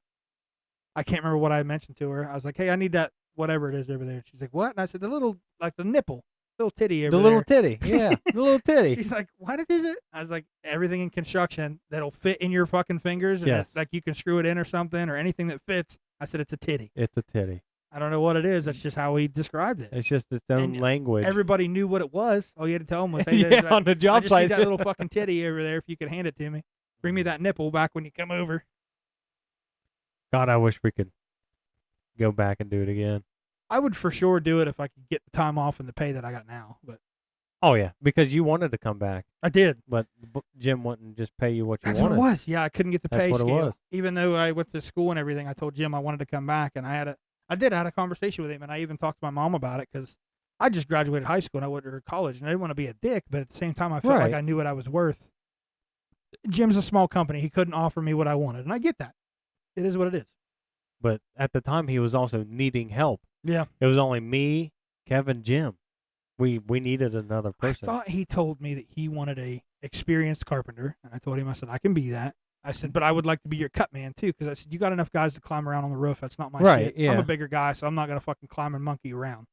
Speaker 2: can't remember what I mentioned to her. I was like, hey, I need that whatever it is over there. She's like, what? And I said, the little, like the nipple, little titty over there.
Speaker 3: The little titty, yeah, the little titty.
Speaker 2: She's like, what is it? I was like, everything in construction that'll fit in your fucking fingers. And
Speaker 3: Yes.
Speaker 2: like you can screw it in or something or anything that fits. I said, it's a titty.
Speaker 3: It's a titty.
Speaker 2: I don't know what it is. That's just how he described it.
Speaker 3: It's just its own language.
Speaker 2: Everybody knew what it was. All you had to tell them was, hey,
Speaker 3: yeah, on the
Speaker 2: I
Speaker 3: job
Speaker 2: just
Speaker 3: site.
Speaker 2: need that little fucking titty over there if you could hand it to me. Bring me that nipple back when you come over.
Speaker 3: God, I wish we could go back and do it again.
Speaker 2: I would for sure do it if I could get the time off and the pay that I got now. But
Speaker 3: Oh, yeah, because you wanted to come back,
Speaker 2: I did.
Speaker 3: but Jim wouldn't just pay you what you
Speaker 2: That's
Speaker 3: wanted.
Speaker 2: what it was. Yeah, I couldn't get the
Speaker 3: That's
Speaker 2: pay
Speaker 3: what it
Speaker 2: scale.
Speaker 3: was.
Speaker 2: Even though I went to school and everything, I told Jim I wanted to come back, and I had a conversation with him, and I even talked to my mom about it because I just graduated high school and I went to college, and I didn't want to be a dick, but at the same time, I felt like
Speaker 3: Right.
Speaker 2: I knew what I was worth. Jim's a small company; he couldn't offer me what I wanted, and I get that. It is what it is.
Speaker 3: But at the time, he was also needing help.
Speaker 2: Yeah.
Speaker 3: It was only me, Kevin, Jim. We needed another person.
Speaker 2: I thought he told me that he wanted a experienced carpenter, and I told him, I said, I can be that. I said, but I would like to be your cut man too, because I said, you got enough guys to climb around on the roof. That's not my
Speaker 3: Right,
Speaker 2: shit.
Speaker 3: yeah.
Speaker 2: I'm a bigger guy, so I'm not gonna fucking climb and monkey around.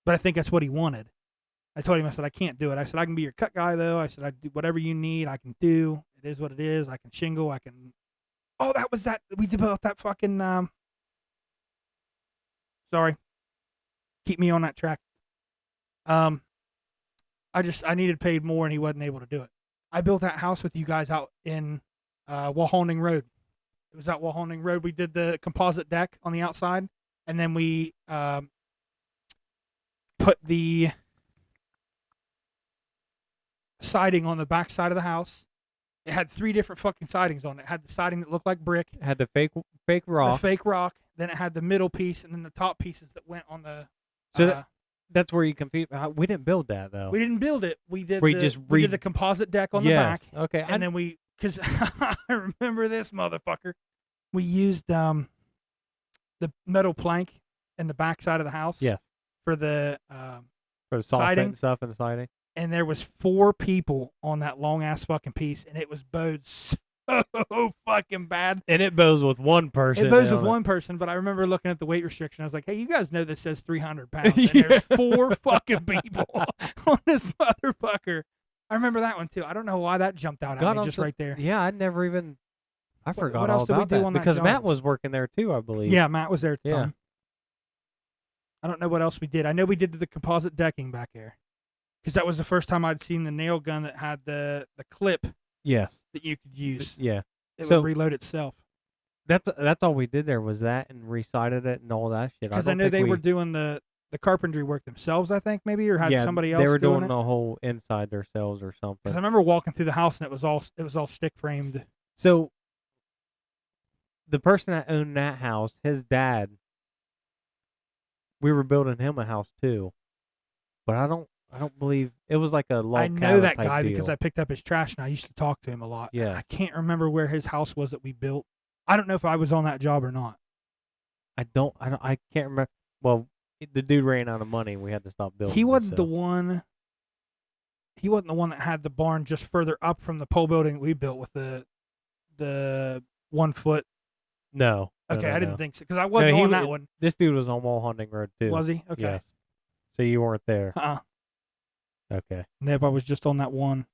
Speaker 2: But I think that's what he wanted. I told him, I said, I can't do it. I said, I can be your cut guy though. I said, I do whatever you need. I can do. It is what it is. I can shingle. I can. Oh, that was that. We developed that fucking. Sorry. Keep me on that track. I needed paid more, and he wasn't able to do it. I built that house with you guys out in Walhoning Road. It was out Walhoning Road. We did the composite deck on the outside, and then we put the siding on the back side of the house. It had 3 different fucking sidings on it. It had the siding that looked like brick,
Speaker 3: Had the fake rock.
Speaker 2: the fake rock, then it had the middle piece, and then the top pieces that went on the.
Speaker 3: So that's where you compete. We didn't build that though.
Speaker 2: We didn't build it. We did.
Speaker 3: We
Speaker 2: the,
Speaker 3: just
Speaker 2: we did the composite deck on the back.
Speaker 3: Okay.
Speaker 2: And then because I remember this motherfucker, we used the metal plank in the back side of the house.
Speaker 3: Yes.
Speaker 2: For the
Speaker 3: For the soft
Speaker 2: siding.
Speaker 3: stuff and the siding.
Speaker 2: and there was 4 people on that long ass fucking piece, and it was bowed so fucking bad.
Speaker 3: And it bows with one person.
Speaker 2: It bows with
Speaker 3: on
Speaker 2: one person, but I remember looking at the weight restriction. I was like, "Hey, you guys know this says 300 pounds, and
Speaker 3: Yeah.
Speaker 2: there's 4 fucking people on this motherfucker." I remember that one too. I don't know why that jumped out at me just right there.
Speaker 3: Yeah, I never even. I forgot
Speaker 2: what
Speaker 3: all
Speaker 2: else did we
Speaker 3: about
Speaker 2: do
Speaker 3: that
Speaker 2: on that
Speaker 3: because
Speaker 2: job?
Speaker 3: Matt was working there too, I believe.
Speaker 2: Yeah, Matt was there at the
Speaker 3: Yeah.
Speaker 2: time. I don't know what else we did. I know we did the composite decking back there, because that was the first time I'd seen the nail gun that had the clip
Speaker 3: Yes.
Speaker 2: that you could use.
Speaker 3: Yeah.
Speaker 2: It
Speaker 3: So-
Speaker 2: would reload itself.
Speaker 3: That's all we did there was that and resighted it and all that shit.
Speaker 2: Because I know they were doing the carpentry work themselves, I think, maybe, or had somebody else
Speaker 3: they were
Speaker 2: doing
Speaker 3: doing
Speaker 2: it.
Speaker 3: the whole inside themselves or something.
Speaker 2: Because I remember walking through the house and it was all stick framed.
Speaker 3: So the person that owned that house, his dad, we were building him a house too. But I don't I don't believe it was like a log
Speaker 2: I know
Speaker 3: cabin
Speaker 2: that
Speaker 3: type
Speaker 2: guy
Speaker 3: deal.
Speaker 2: because I picked up his trash and I used to talk to him a lot.
Speaker 3: Yeah.
Speaker 2: I can't remember where his house was that we built. I don't know if I was on that job or not.
Speaker 3: I can't remember. Well, the dude ran out of money and we had to stop building.
Speaker 2: He wasn't the
Speaker 3: so.
Speaker 2: one. He wasn't the one that had the barn just further up from the pole building that we built with the 1 foot.
Speaker 3: No.
Speaker 2: Okay, I didn't think so because I wasn't on that one.
Speaker 3: This dude was on Wall Hunting Road too.
Speaker 2: Was he? Okay.
Speaker 3: Yes. So you weren't there. Okay.
Speaker 2: Nope, I was just on that one.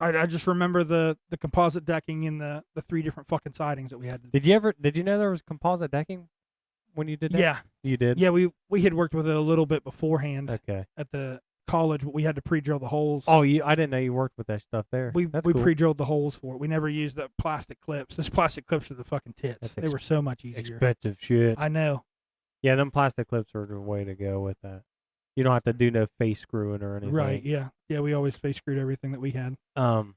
Speaker 2: I just remember the composite decking and the 3 different fucking sidings that we had.
Speaker 3: Did you know there was composite decking when you did that?
Speaker 2: Yeah.
Speaker 3: You did?
Speaker 2: Yeah, we had worked with it a little bit beforehand
Speaker 3: Okay.
Speaker 2: at the college, but we had to pre-drill the holes.
Speaker 3: Oh, I didn't know you worked with that stuff there.
Speaker 2: We
Speaker 3: cool.
Speaker 2: pre-drilled the holes for it. We never used the plastic clips. Those plastic clips are the fucking tits. They were so much easier.
Speaker 3: Expensive shit.
Speaker 2: I know.
Speaker 3: Yeah, them plastic clips are the way to go with that. You don't have to do no face screwing or anything.
Speaker 2: Right, yeah. Yeah, we always face screwed everything that we had.
Speaker 3: You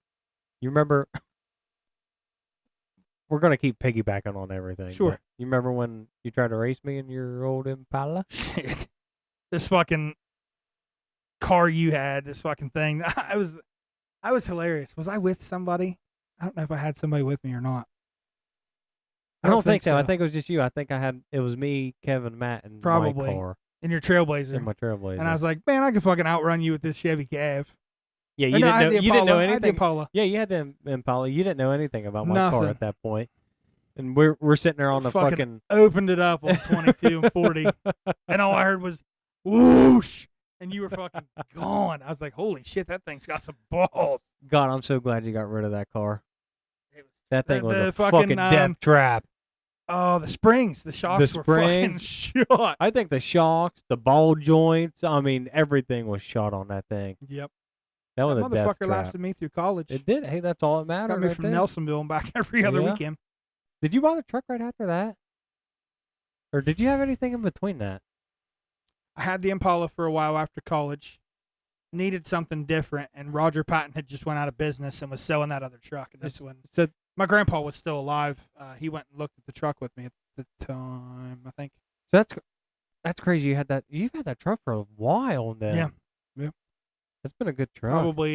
Speaker 3: remember we're gonna keep piggybacking on everything.
Speaker 2: Sure.
Speaker 3: You remember when you tried to race me in your old Impala?
Speaker 2: Shit. This fucking car you had, this fucking thing. I was hilarious. Was I with somebody? I don't know if I had somebody with me or not.
Speaker 3: I don't think so. I think it was just you. I think it was me, Kevin, Matt, and
Speaker 2: probably
Speaker 3: my car.
Speaker 2: In your Trailblazer.
Speaker 3: In my Trailblazer.
Speaker 2: And I was like, man, I can fucking outrun you with this Chevy Cav.
Speaker 3: Yeah, you didn't know anything.
Speaker 2: I had the Impala.
Speaker 3: Yeah, you had the Impala. You didn't know anything about my
Speaker 2: Nothing.
Speaker 3: car at that point. And we're sitting there on the fucking
Speaker 2: opened it up on 22 and 40, and all I heard was whoosh, and you were fucking gone. I was like, holy shit, that thing's got some balls.
Speaker 3: God, I'm so glad you got rid of that car. That thing was a
Speaker 2: fucking
Speaker 3: death trap.
Speaker 2: Oh, the springs, the shocks were fucking shot.
Speaker 3: I think the shocks, the ball joints, I mean, everything was shot on that thing.
Speaker 2: Yep.
Speaker 3: That was a death
Speaker 2: motherfucker
Speaker 3: trap.
Speaker 2: lasted me through college.
Speaker 3: It did. Hey, that's all that mattered.
Speaker 2: Got me
Speaker 3: right
Speaker 2: from
Speaker 3: there.
Speaker 2: Nelsonville and back every other weekend.
Speaker 3: Did you buy the truck right after that? Or did you have anything in between that?
Speaker 2: I had the Impala for a while after college. Needed something different, and Roger Patton had just went out of business and was selling that other truck. And that's when my grandpa was still alive. He went and looked at the truck with me at the time, I think.
Speaker 3: So that's crazy. You've had that truck for a while then.
Speaker 2: Yeah.
Speaker 3: That's been a good truck.
Speaker 2: Probably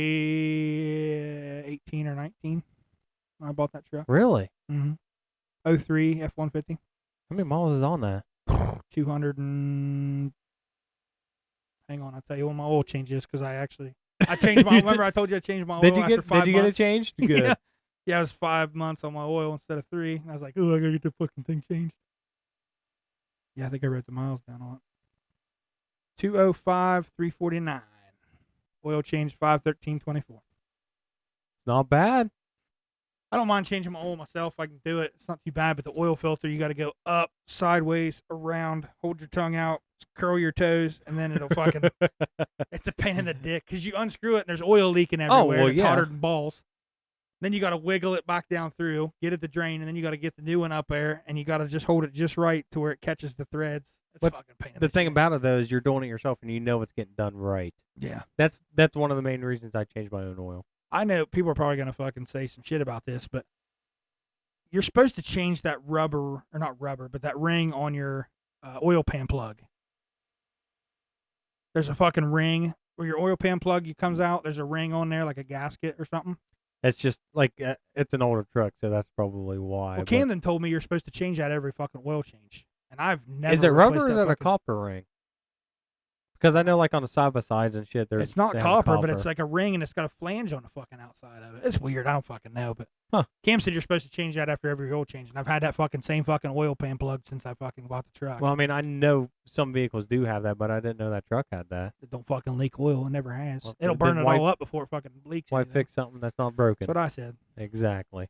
Speaker 2: 18 or 19 when I bought that truck.
Speaker 3: Really?
Speaker 2: Mm-hmm. 03 F-150.
Speaker 3: How many miles is on that?
Speaker 2: 200 and... Hang on, I'll tell you when my oil change is because I changed my... Remember I told you I changed my oil after 5 months?
Speaker 3: Did you get it changed? Good.
Speaker 2: Yeah, it was 5 months on my oil instead of 3. And I was like, oh, I gotta get the fucking thing changed. Yeah, I think I wrote the miles down on it. 205,349. Oil change 513.24. It's
Speaker 3: not bad.
Speaker 2: I don't mind changing my oil myself. I can do it. It's not too bad, but the oil filter, you got to go up, sideways, around, hold your tongue out, curl your toes, and then it'll fucking... It's a pain in the dick because you unscrew it and there's oil leaking everywhere. It's hotter than balls. Then you got to wiggle it back down through, get it to drain, and then you got to get the new one up there, and you got to just hold it just right to where it catches the threads. It's fucking pain in the
Speaker 3: thing
Speaker 2: shit.
Speaker 3: about it, though, is you're doing it yourself, and you know it's getting done right.
Speaker 2: Yeah.
Speaker 3: That's one of the main reasons I changed my own oil.
Speaker 2: I know people are probably going to fucking say some shit about this, but you're supposed to change that rubber, or not rubber, but that ring on your oil pan plug. There's a fucking ring where your oil pan plug comes out. There's a ring on there, like a gasket or something.
Speaker 3: It's just like it's an older truck, so that's probably why.
Speaker 2: Well, Camden told me you're supposed to change that every fucking oil change, and I've never.
Speaker 3: Is it rubber or
Speaker 2: replaced
Speaker 3: is
Speaker 2: that
Speaker 3: it a copper ring? Because I know, like on the side by sides and shit,
Speaker 2: it's not copper, but it's like a ring, and it's got a flange on the fucking outside of it. It's weird. I don't fucking know, but Cam said you're supposed to change that after every oil change, and I've had that same fucking oil pan plug since I fucking bought the truck.
Speaker 3: Well, I mean, I know some vehicles do have that, but I didn't know that truck had that.
Speaker 2: It don't fucking leak oil. It never has.
Speaker 3: Well,
Speaker 2: it'll burn it all up before it fucking leaks.
Speaker 3: Why fix something that's not broken?
Speaker 2: That's what I said.
Speaker 3: Exactly.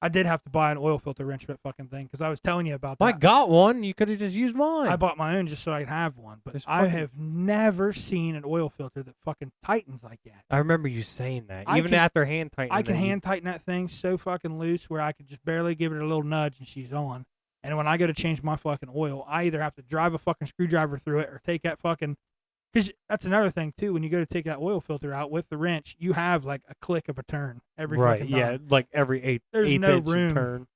Speaker 2: I did have to buy an oil filter wrench for that fucking thing because I was telling you about that.
Speaker 3: I got one. You could have just used mine.
Speaker 2: I bought my own just so I could have one, but I have never seen an oil filter that fucking tightens like that.
Speaker 3: I remember you saying that. Even after hand tightening.
Speaker 2: I can hand tighten that thing so fucking loose where I could just barely give it a little nudge and she's on. And when I go to change my fucking oil, I either have to drive a fucking screwdriver through it or take that fucking... Because that's another thing, too. When you go to take that oil filter out with the wrench, you have like a click of a turn every fucking time.
Speaker 3: Yeah, like every eighth
Speaker 2: There's no
Speaker 3: inch
Speaker 2: room.
Speaker 3: turn.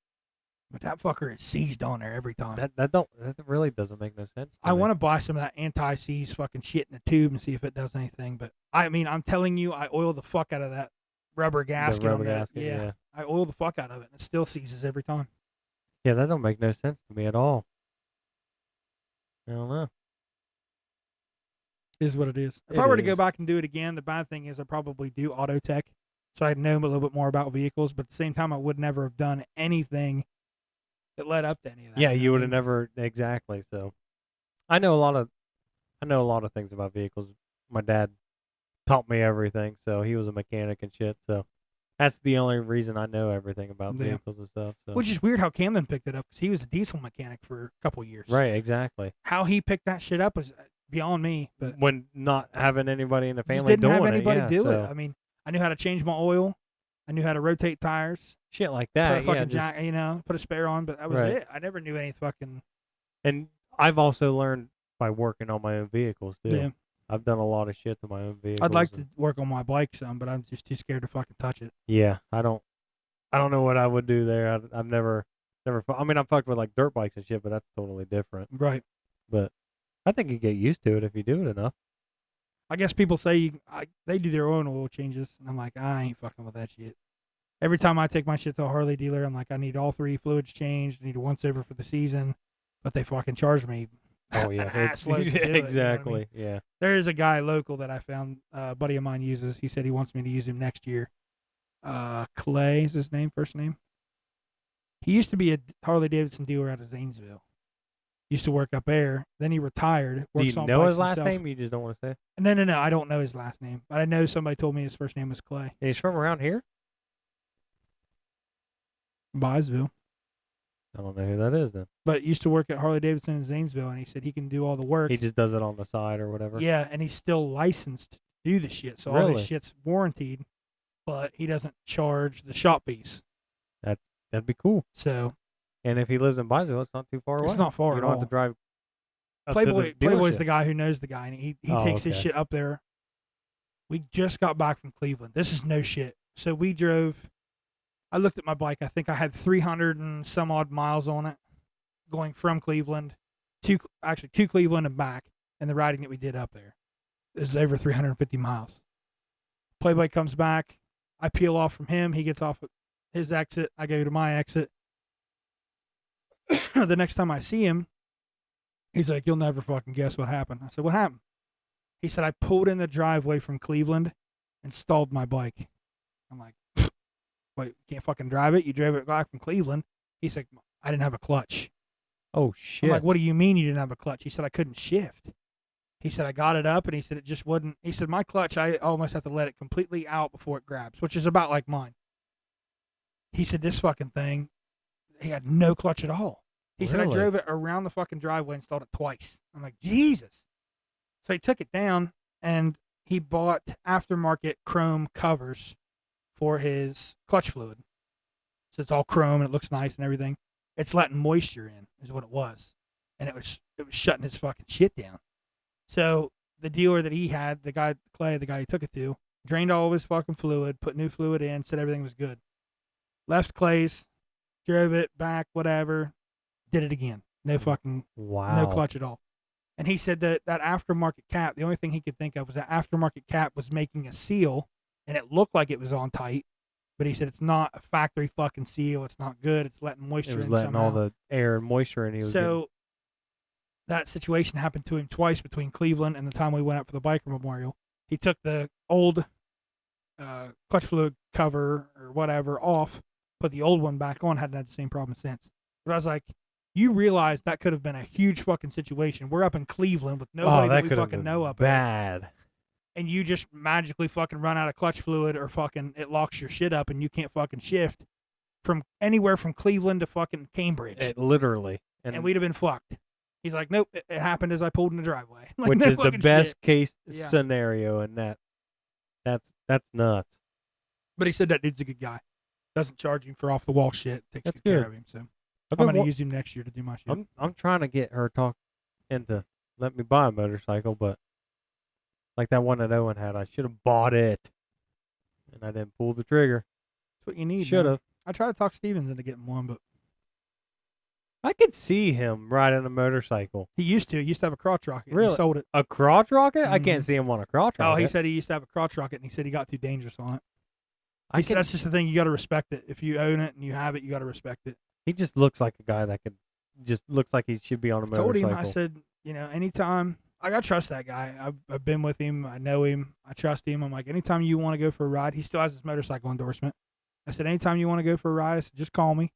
Speaker 2: But that fucker is seized on there every time.
Speaker 3: That really doesn't make no sense.
Speaker 2: I want to buy some of that anti-seize fucking shit in the tube and see if it does anything. But I mean, I'm telling you, I oil the fuck out of that rubber gasket.
Speaker 3: rubber
Speaker 2: on that.
Speaker 3: gasket, yeah.
Speaker 2: I oil the fuck out of it, and it still seizes every time.
Speaker 3: Yeah, that don't make no sense to me at all. I don't know.
Speaker 2: Is what it is. If I were to go back and do it again, the bad thing is I probably do auto tech, so I'd know a little bit more about vehicles. But at the same time, I would never have done anything that led up to any of that.
Speaker 3: Yeah, you would have never exactly. So, I know a lot of things about vehicles. My dad taught me everything, so he was a mechanic and shit. So, that's the only reason I know everything about vehicles and stuff. So.
Speaker 2: Which is weird how Camden picked it up because he was a diesel mechanic for a couple years.
Speaker 3: Right, exactly.
Speaker 2: How he picked that shit up was beyond me. But
Speaker 3: when not having anybody in the family
Speaker 2: just didn't
Speaker 3: doing
Speaker 2: have anybody
Speaker 3: it,
Speaker 2: do it. I mean, I knew how to change my oil. I knew how to rotate tires.
Speaker 3: Shit like that.
Speaker 2: Put a fucking put a spare on, but that was it. I never knew any fucking.
Speaker 3: And I've also learned by working on my own vehicles too.
Speaker 2: Yeah.
Speaker 3: I've done a lot of shit to my own vehicles.
Speaker 2: I'd like to work on my bike some, but I'm just too scared to fucking touch it.
Speaker 3: Yeah, I don't know what I would do there. I've never. I mean, I'm fucked with like dirt bikes and shit, but that's totally different.
Speaker 2: Right.
Speaker 3: But I think you get used to it if you do it enough.
Speaker 2: I guess people say they do their own oil changes, and I'm like, I ain't fucking with that shit. Every time I take my shit to a Harley dealer, I'm like, I need all 3 fluids changed. I need a once over for the season, but they fucking charge me.
Speaker 3: Oh yeah, exactly. Yeah.
Speaker 2: There is a guy local that I found. A buddy of mine uses. He said he wants me to use him next year. Clay is his name, first name. He used to be a Harley Davidson dealer out of Zanesville. Used to work up there. Then he retired.
Speaker 3: Do you know his last name? You just don't want to say?
Speaker 2: No. I don't know his last name. But I know somebody told me his first name was Clay.
Speaker 3: And he's from around here?
Speaker 2: Byesville.
Speaker 3: I don't know who that is then.
Speaker 2: But used to work at Harley Davidson in Zanesville, and he said he can do all the work.
Speaker 3: He just does it on the side or whatever?
Speaker 2: Yeah, and he's still licensed to do the shit. So all his shit's warranted, but he doesn't charge the shop fees.
Speaker 3: That'd be cool.
Speaker 2: So...
Speaker 3: And if he lives in Byesville, it's not too far away.
Speaker 2: It's not far
Speaker 3: at all. You don't have to drive up
Speaker 2: Playboy's
Speaker 3: to the
Speaker 2: the guy who knows the guy, and he takes his shit up there. We just got back from Cleveland. This is no shit. So we drove. I looked at my bike. I think I had 300 and some odd miles on it, going from Cleveland to Cleveland and back, and the riding that we did up there is over 350 miles. Playboy comes back. I peel off from him. He gets off at his exit. I go to my exit. The next time I see him, he's like, "You'll never fucking guess what happened." I said, "What happened?" He said, "I pulled in the driveway from Cleveland and stalled my bike." I'm like, "Wait, you can't fucking drive it? You drove it back from Cleveland?" He's like, "I didn't have a clutch."
Speaker 3: Oh, shit.
Speaker 2: I'm like, "What do you mean you didn't have a clutch?" He said, "I couldn't shift." He said, "I got it up," and he said, "It just wouldn't." He said, "My clutch, I almost have to let it completely out before it grabs," which is about like mine. He said, "This fucking thing, he had no clutch at all." He said, "I drove it around the fucking driveway and installed it twice." I'm like, Jesus. So he took it down, and he bought aftermarket chrome covers for his clutch fluid. So it's all chrome, and it looks nice and everything. It's letting moisture in, is what it was. And it was shutting his fucking shit down. So the dealer that he had, the guy, Clay, the guy he took it to, drained all of his fucking fluid, put new fluid in, said everything was good. Left Clay's, drove it back, whatever. Did it again. No fucking, no clutch at all. And he said that aftermarket cap, the only thing he could think of was that aftermarket cap was making a seal, and it looked like it was on tight. But he said it's not a factory fucking seal. It's not good. It's letting moisture in.
Speaker 3: It was letting all the air and moisture in.
Speaker 2: That situation happened to him twice between Cleveland and the time we went out for the biker memorial. He took the old clutch fluid cover or whatever off, put the old one back on, hadn't had the same problem since. But I was like, you realize that could have been a huge fucking situation. We're up in Cleveland with nobody that we fucking know up
Speaker 3: bad.
Speaker 2: There. And you just magically fucking run out of clutch fluid or fucking it locks your shit up and you can't fucking shift from anywhere from Cleveland to fucking Cambridge.
Speaker 3: It literally.
Speaker 2: And we'd have been fucked. He's like, nope, it happened as I pulled in the driveway. Like,
Speaker 3: which
Speaker 2: no
Speaker 3: is the best
Speaker 2: shit.
Speaker 3: case scenario in that. That's nuts.
Speaker 2: But he said that dude's a good guy. Doesn't charge him for off the wall shit. Takes good care of him. So I'm gonna use him next year to do my shit.
Speaker 3: I'm trying to get her talk into let me buy a motorcycle, but like that one that Owen had, I should have bought it, and I didn't pull the trigger.
Speaker 2: That's what you need.
Speaker 3: Should have.
Speaker 2: I tried to talk Stevens into getting one, but
Speaker 3: I could see him riding a motorcycle.
Speaker 2: He used to. He used to have a crotch rocket.
Speaker 3: Really?
Speaker 2: And he sold it.
Speaker 3: A crotch rocket? I
Speaker 2: Mhm.
Speaker 3: can't see him on a crotch rocket.
Speaker 2: Oh, he said he used to have a crotch rocket, and he said he got too dangerous on it.
Speaker 3: I
Speaker 2: He said that's just the thing. You got to respect it. If you own it and you have it, you got to respect it.
Speaker 3: He just looks like a guy that just looks like he should be on a
Speaker 2: I told
Speaker 3: motorcycle.
Speaker 2: him, I said, anytime, I got to trust that guy. I've been with him. I know him. I trust him. I'm like, anytime you want to go for a ride, he still has his motorcycle endorsement. I said, anytime you want to go for a ride, I said, just call me.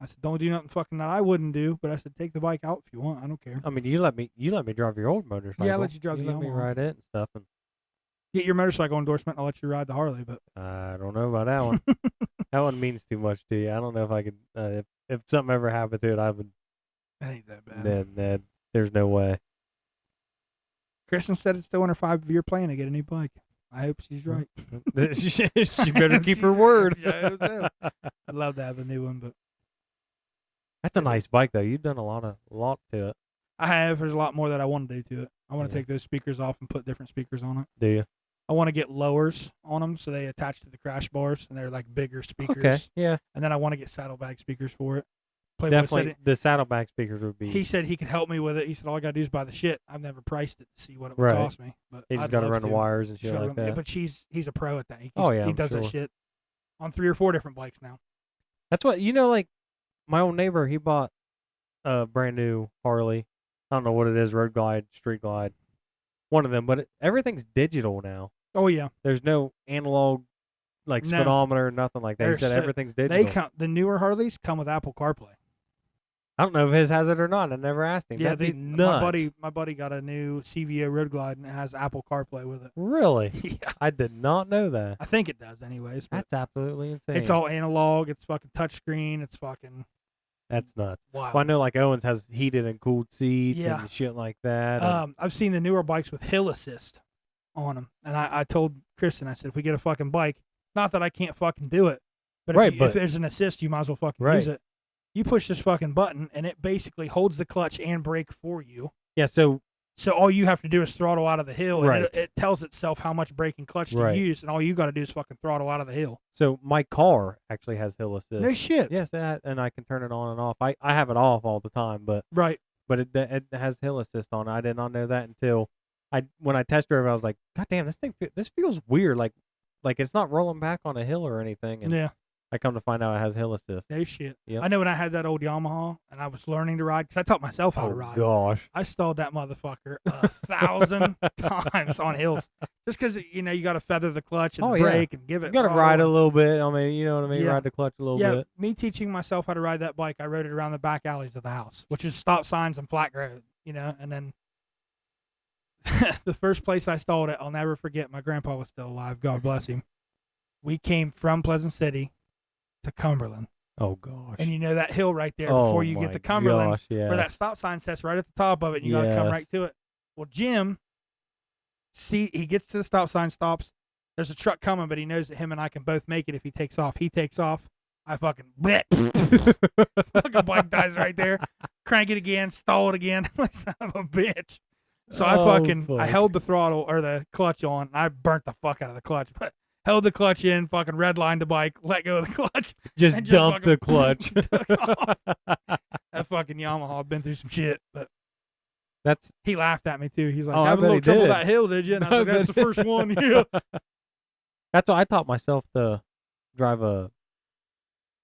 Speaker 2: I said, don't do nothing fucking that I wouldn't do. But I said, take the bike out if you want. I don't care.
Speaker 3: I mean, you let me drive your old motorcycle.
Speaker 2: Yeah, I let you drive the
Speaker 3: let me
Speaker 2: Yamaha.
Speaker 3: ride it and stuff. And
Speaker 2: Get your motorcycle endorsement. I'll let you ride the Harley. But
Speaker 3: I don't know about that one. That one means too much to you. I don't know if I could. If something ever happened to it, I would.
Speaker 2: that ain't that bad.
Speaker 3: Then there's no way.
Speaker 2: Kristen said it's still in her 5-year plan to get a new bike. I hope she's right.
Speaker 3: She better keep her word.
Speaker 2: Yeah, I hope so. I'd love to have a new one, but
Speaker 3: That's a nice bike though. You've done a lot to it.
Speaker 2: I have. There's a lot more that I want to do to it. I want to
Speaker 3: Yeah.
Speaker 2: take those speakers off and put different speakers on it.
Speaker 3: Do you?
Speaker 2: I want to get lowers on them so they attach to the crash bars and they're like bigger speakers.
Speaker 3: Okay. Yeah.
Speaker 2: And then I want to get saddlebag speakers for it. Playboy
Speaker 3: Definitely. The saddlebag speakers would be.
Speaker 2: he said he could help me with it. He said all I got to do is buy the shit. I've never priced it to see what it would
Speaker 3: Right.
Speaker 2: cost me, but
Speaker 3: You just
Speaker 2: I'd
Speaker 3: got to
Speaker 2: love
Speaker 3: run the wires and
Speaker 2: Just
Speaker 3: shit
Speaker 2: gotta
Speaker 3: like
Speaker 2: run- yeah,
Speaker 3: that.
Speaker 2: but he's a pro at that.
Speaker 3: Oh, yeah,
Speaker 2: he
Speaker 3: I'm
Speaker 2: does that
Speaker 3: sure.
Speaker 2: shit on 3 or 4 different bikes now.
Speaker 3: That's what like my old neighbor. He bought a brand new Harley. I don't know what it is. Road Glide, Street Glide, one of them. But everything's digital now.
Speaker 2: Oh yeah,
Speaker 3: There's no analog like
Speaker 2: No.
Speaker 3: speedometer, nothing like that. He
Speaker 2: They're
Speaker 3: said
Speaker 2: so-
Speaker 3: everything's digital.
Speaker 2: the newer Harleys come with Apple CarPlay.
Speaker 3: I don't know if his has it or not. I never asked him.
Speaker 2: Yeah,
Speaker 3: That'd be nuts.
Speaker 2: my buddy got a new CVO Road Glide and it has Apple CarPlay with it.
Speaker 3: Really?
Speaker 2: Yeah,
Speaker 3: I did not know that.
Speaker 2: I think it does anyways. But
Speaker 3: That's absolutely insane.
Speaker 2: it's all analog. It's fucking touchscreen. It's fucking
Speaker 3: That's nuts.
Speaker 2: wow.
Speaker 3: Well, I know like Owens has heated and cooled seats
Speaker 2: Yeah.
Speaker 3: and shit like that. and-
Speaker 2: I've seen the newer bikes with hill assist on them, and I told Kristen, I said, if we get a fucking bike, not that I can't fucking do it, but,
Speaker 3: Right,
Speaker 2: if
Speaker 3: but-
Speaker 2: there's an assist, you might as well fucking
Speaker 3: Right.
Speaker 2: use it. You push this fucking button, and it basically holds the clutch and brake for you.
Speaker 3: yeah, so
Speaker 2: So all you have to do is throttle out of the hill, and
Speaker 3: Right.
Speaker 2: it tells itself how much brake and clutch to
Speaker 3: Right.
Speaker 2: use, and all you got to do is fucking throttle out of the hill.
Speaker 3: my car actually has hill assist.
Speaker 2: No shit.
Speaker 3: Yes, and I can turn it on and off. I have it off all the time, but
Speaker 2: Right.
Speaker 3: it has hill assist on it. I did not know that until when I test drove. I was like, God damn, this feels weird. Like it's not rolling back on a hill or anything. And
Speaker 2: Yeah.
Speaker 3: I come to find out it has hill assist.
Speaker 2: No shit.
Speaker 3: Yep.
Speaker 2: I know when I had that old Yamaha, and I was learning to ride, because I taught myself how to
Speaker 3: Oh
Speaker 2: ride.
Speaker 3: gosh.
Speaker 2: I stalled that motherfucker 1,000 times on hills, just because you got to feather the clutch and
Speaker 3: Oh,
Speaker 2: the
Speaker 3: yeah.
Speaker 2: brake and give it.
Speaker 3: You got to
Speaker 2: throttle
Speaker 3: ride a
Speaker 2: and-
Speaker 3: little bit. I mean, you know what I mean?
Speaker 2: Yeah.
Speaker 3: Ride the clutch a little
Speaker 2: Yeah,
Speaker 3: bit.
Speaker 2: me teaching myself how to ride that bike, I rode it around the back alleys of the house, which is stop signs and flat road, and then the first place I stalled it, I'll never forget. My grandpa was still alive, God bless him. We came from Pleasant City to Cumberland,
Speaker 3: Oh gosh.
Speaker 2: and you know that hill right there
Speaker 3: Oh,
Speaker 2: before you get
Speaker 3: my
Speaker 2: to Cumberland.
Speaker 3: gosh,
Speaker 2: where that
Speaker 3: yes.
Speaker 2: stop sign sets right at the top of it, and you got to come
Speaker 3: Yes.
Speaker 2: right to it. Well, Jim, he gets to the stop sign, stops. There's a truck coming, but he knows that him and I can both make it if he takes off. He takes off. I fucking bleh. Fucking bike dies right there. Crank it again, stall it again. Like son of a bitch. So I
Speaker 3: fuck.
Speaker 2: held the throttle or the clutch on. And I burnt the fuck out of the clutch, but held the clutch in, fucking redlined the bike, let go of the clutch.
Speaker 3: Just
Speaker 2: and
Speaker 3: dump the
Speaker 2: fucking
Speaker 3: clutch.
Speaker 2: took off. That fucking Yamaha been through some shit, but
Speaker 3: That's
Speaker 2: he laughed at me too. He's like,
Speaker 3: Oh, I
Speaker 2: "Have a
Speaker 3: bet
Speaker 2: little
Speaker 3: he
Speaker 2: trouble
Speaker 3: did.
Speaker 2: that hill, did you?" And I
Speaker 3: I
Speaker 2: was like,
Speaker 3: bet
Speaker 2: "That's the
Speaker 3: he
Speaker 2: first one." Yeah.
Speaker 3: That's why I taught myself to drive a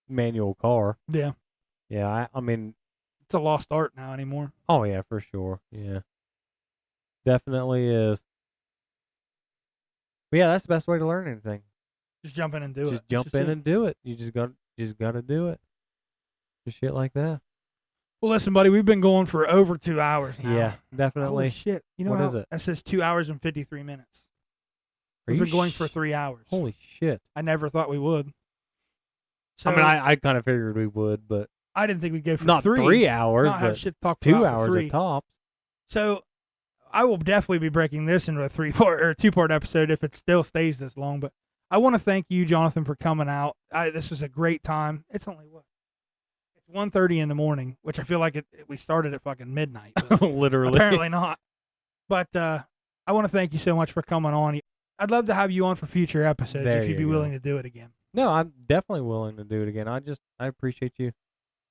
Speaker 3: manual car.
Speaker 2: Yeah,
Speaker 3: Yeah, I mean,
Speaker 2: it's a lost art now anymore.
Speaker 3: oh yeah, for sure. Yeah, definitely is. But yeah, that's the best way to learn anything.
Speaker 2: Just jump in and do it.
Speaker 3: Just jump in and do it. You just got to do it. Just shit like that.
Speaker 2: Well, listen, buddy, we've been going for over 2 hours now.
Speaker 3: Yeah,
Speaker 2: Holy
Speaker 3: definitely.
Speaker 2: shit! You know
Speaker 3: What
Speaker 2: how
Speaker 3: is it?
Speaker 2: That says 2 hours and 53 minutes.
Speaker 3: Are
Speaker 2: We've
Speaker 3: you
Speaker 2: been going for
Speaker 3: sh-
Speaker 2: 3 hours.
Speaker 3: Holy shit!
Speaker 2: I never thought we would. So
Speaker 3: I mean, I kind of figured we would, but
Speaker 2: I didn't think we'd go for
Speaker 3: not
Speaker 2: 3
Speaker 3: hours,
Speaker 2: Not have
Speaker 3: but
Speaker 2: shit to talk
Speaker 3: 2
Speaker 2: about for
Speaker 3: hours
Speaker 2: 3.
Speaker 3: at tops.
Speaker 2: So I will definitely be breaking this into a 3-part or 2-part episode if it still stays this long. But I want to thank you, Jonathan, for coming out. This was a great time. It's only what? It's 1:30 in the morning, which I feel like we started at fucking midnight. But
Speaker 3: Literally.
Speaker 2: apparently not. But I want to thank you so much for coming on. I'd love to have you on for future episodes
Speaker 3: There
Speaker 2: if you'd be
Speaker 3: you go.
Speaker 2: willing to do it again.
Speaker 3: No, I'm definitely willing to do it again. I appreciate you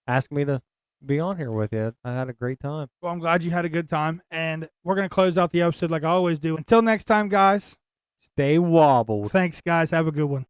Speaker 3: asking me to be on here with you. I had a great time.
Speaker 2: Well, I'm glad you had a good time. And we're going to close out the episode like I always do. Until next time, guys.
Speaker 3: Stay wobbled.
Speaker 2: Thanks, guys. Have a good one.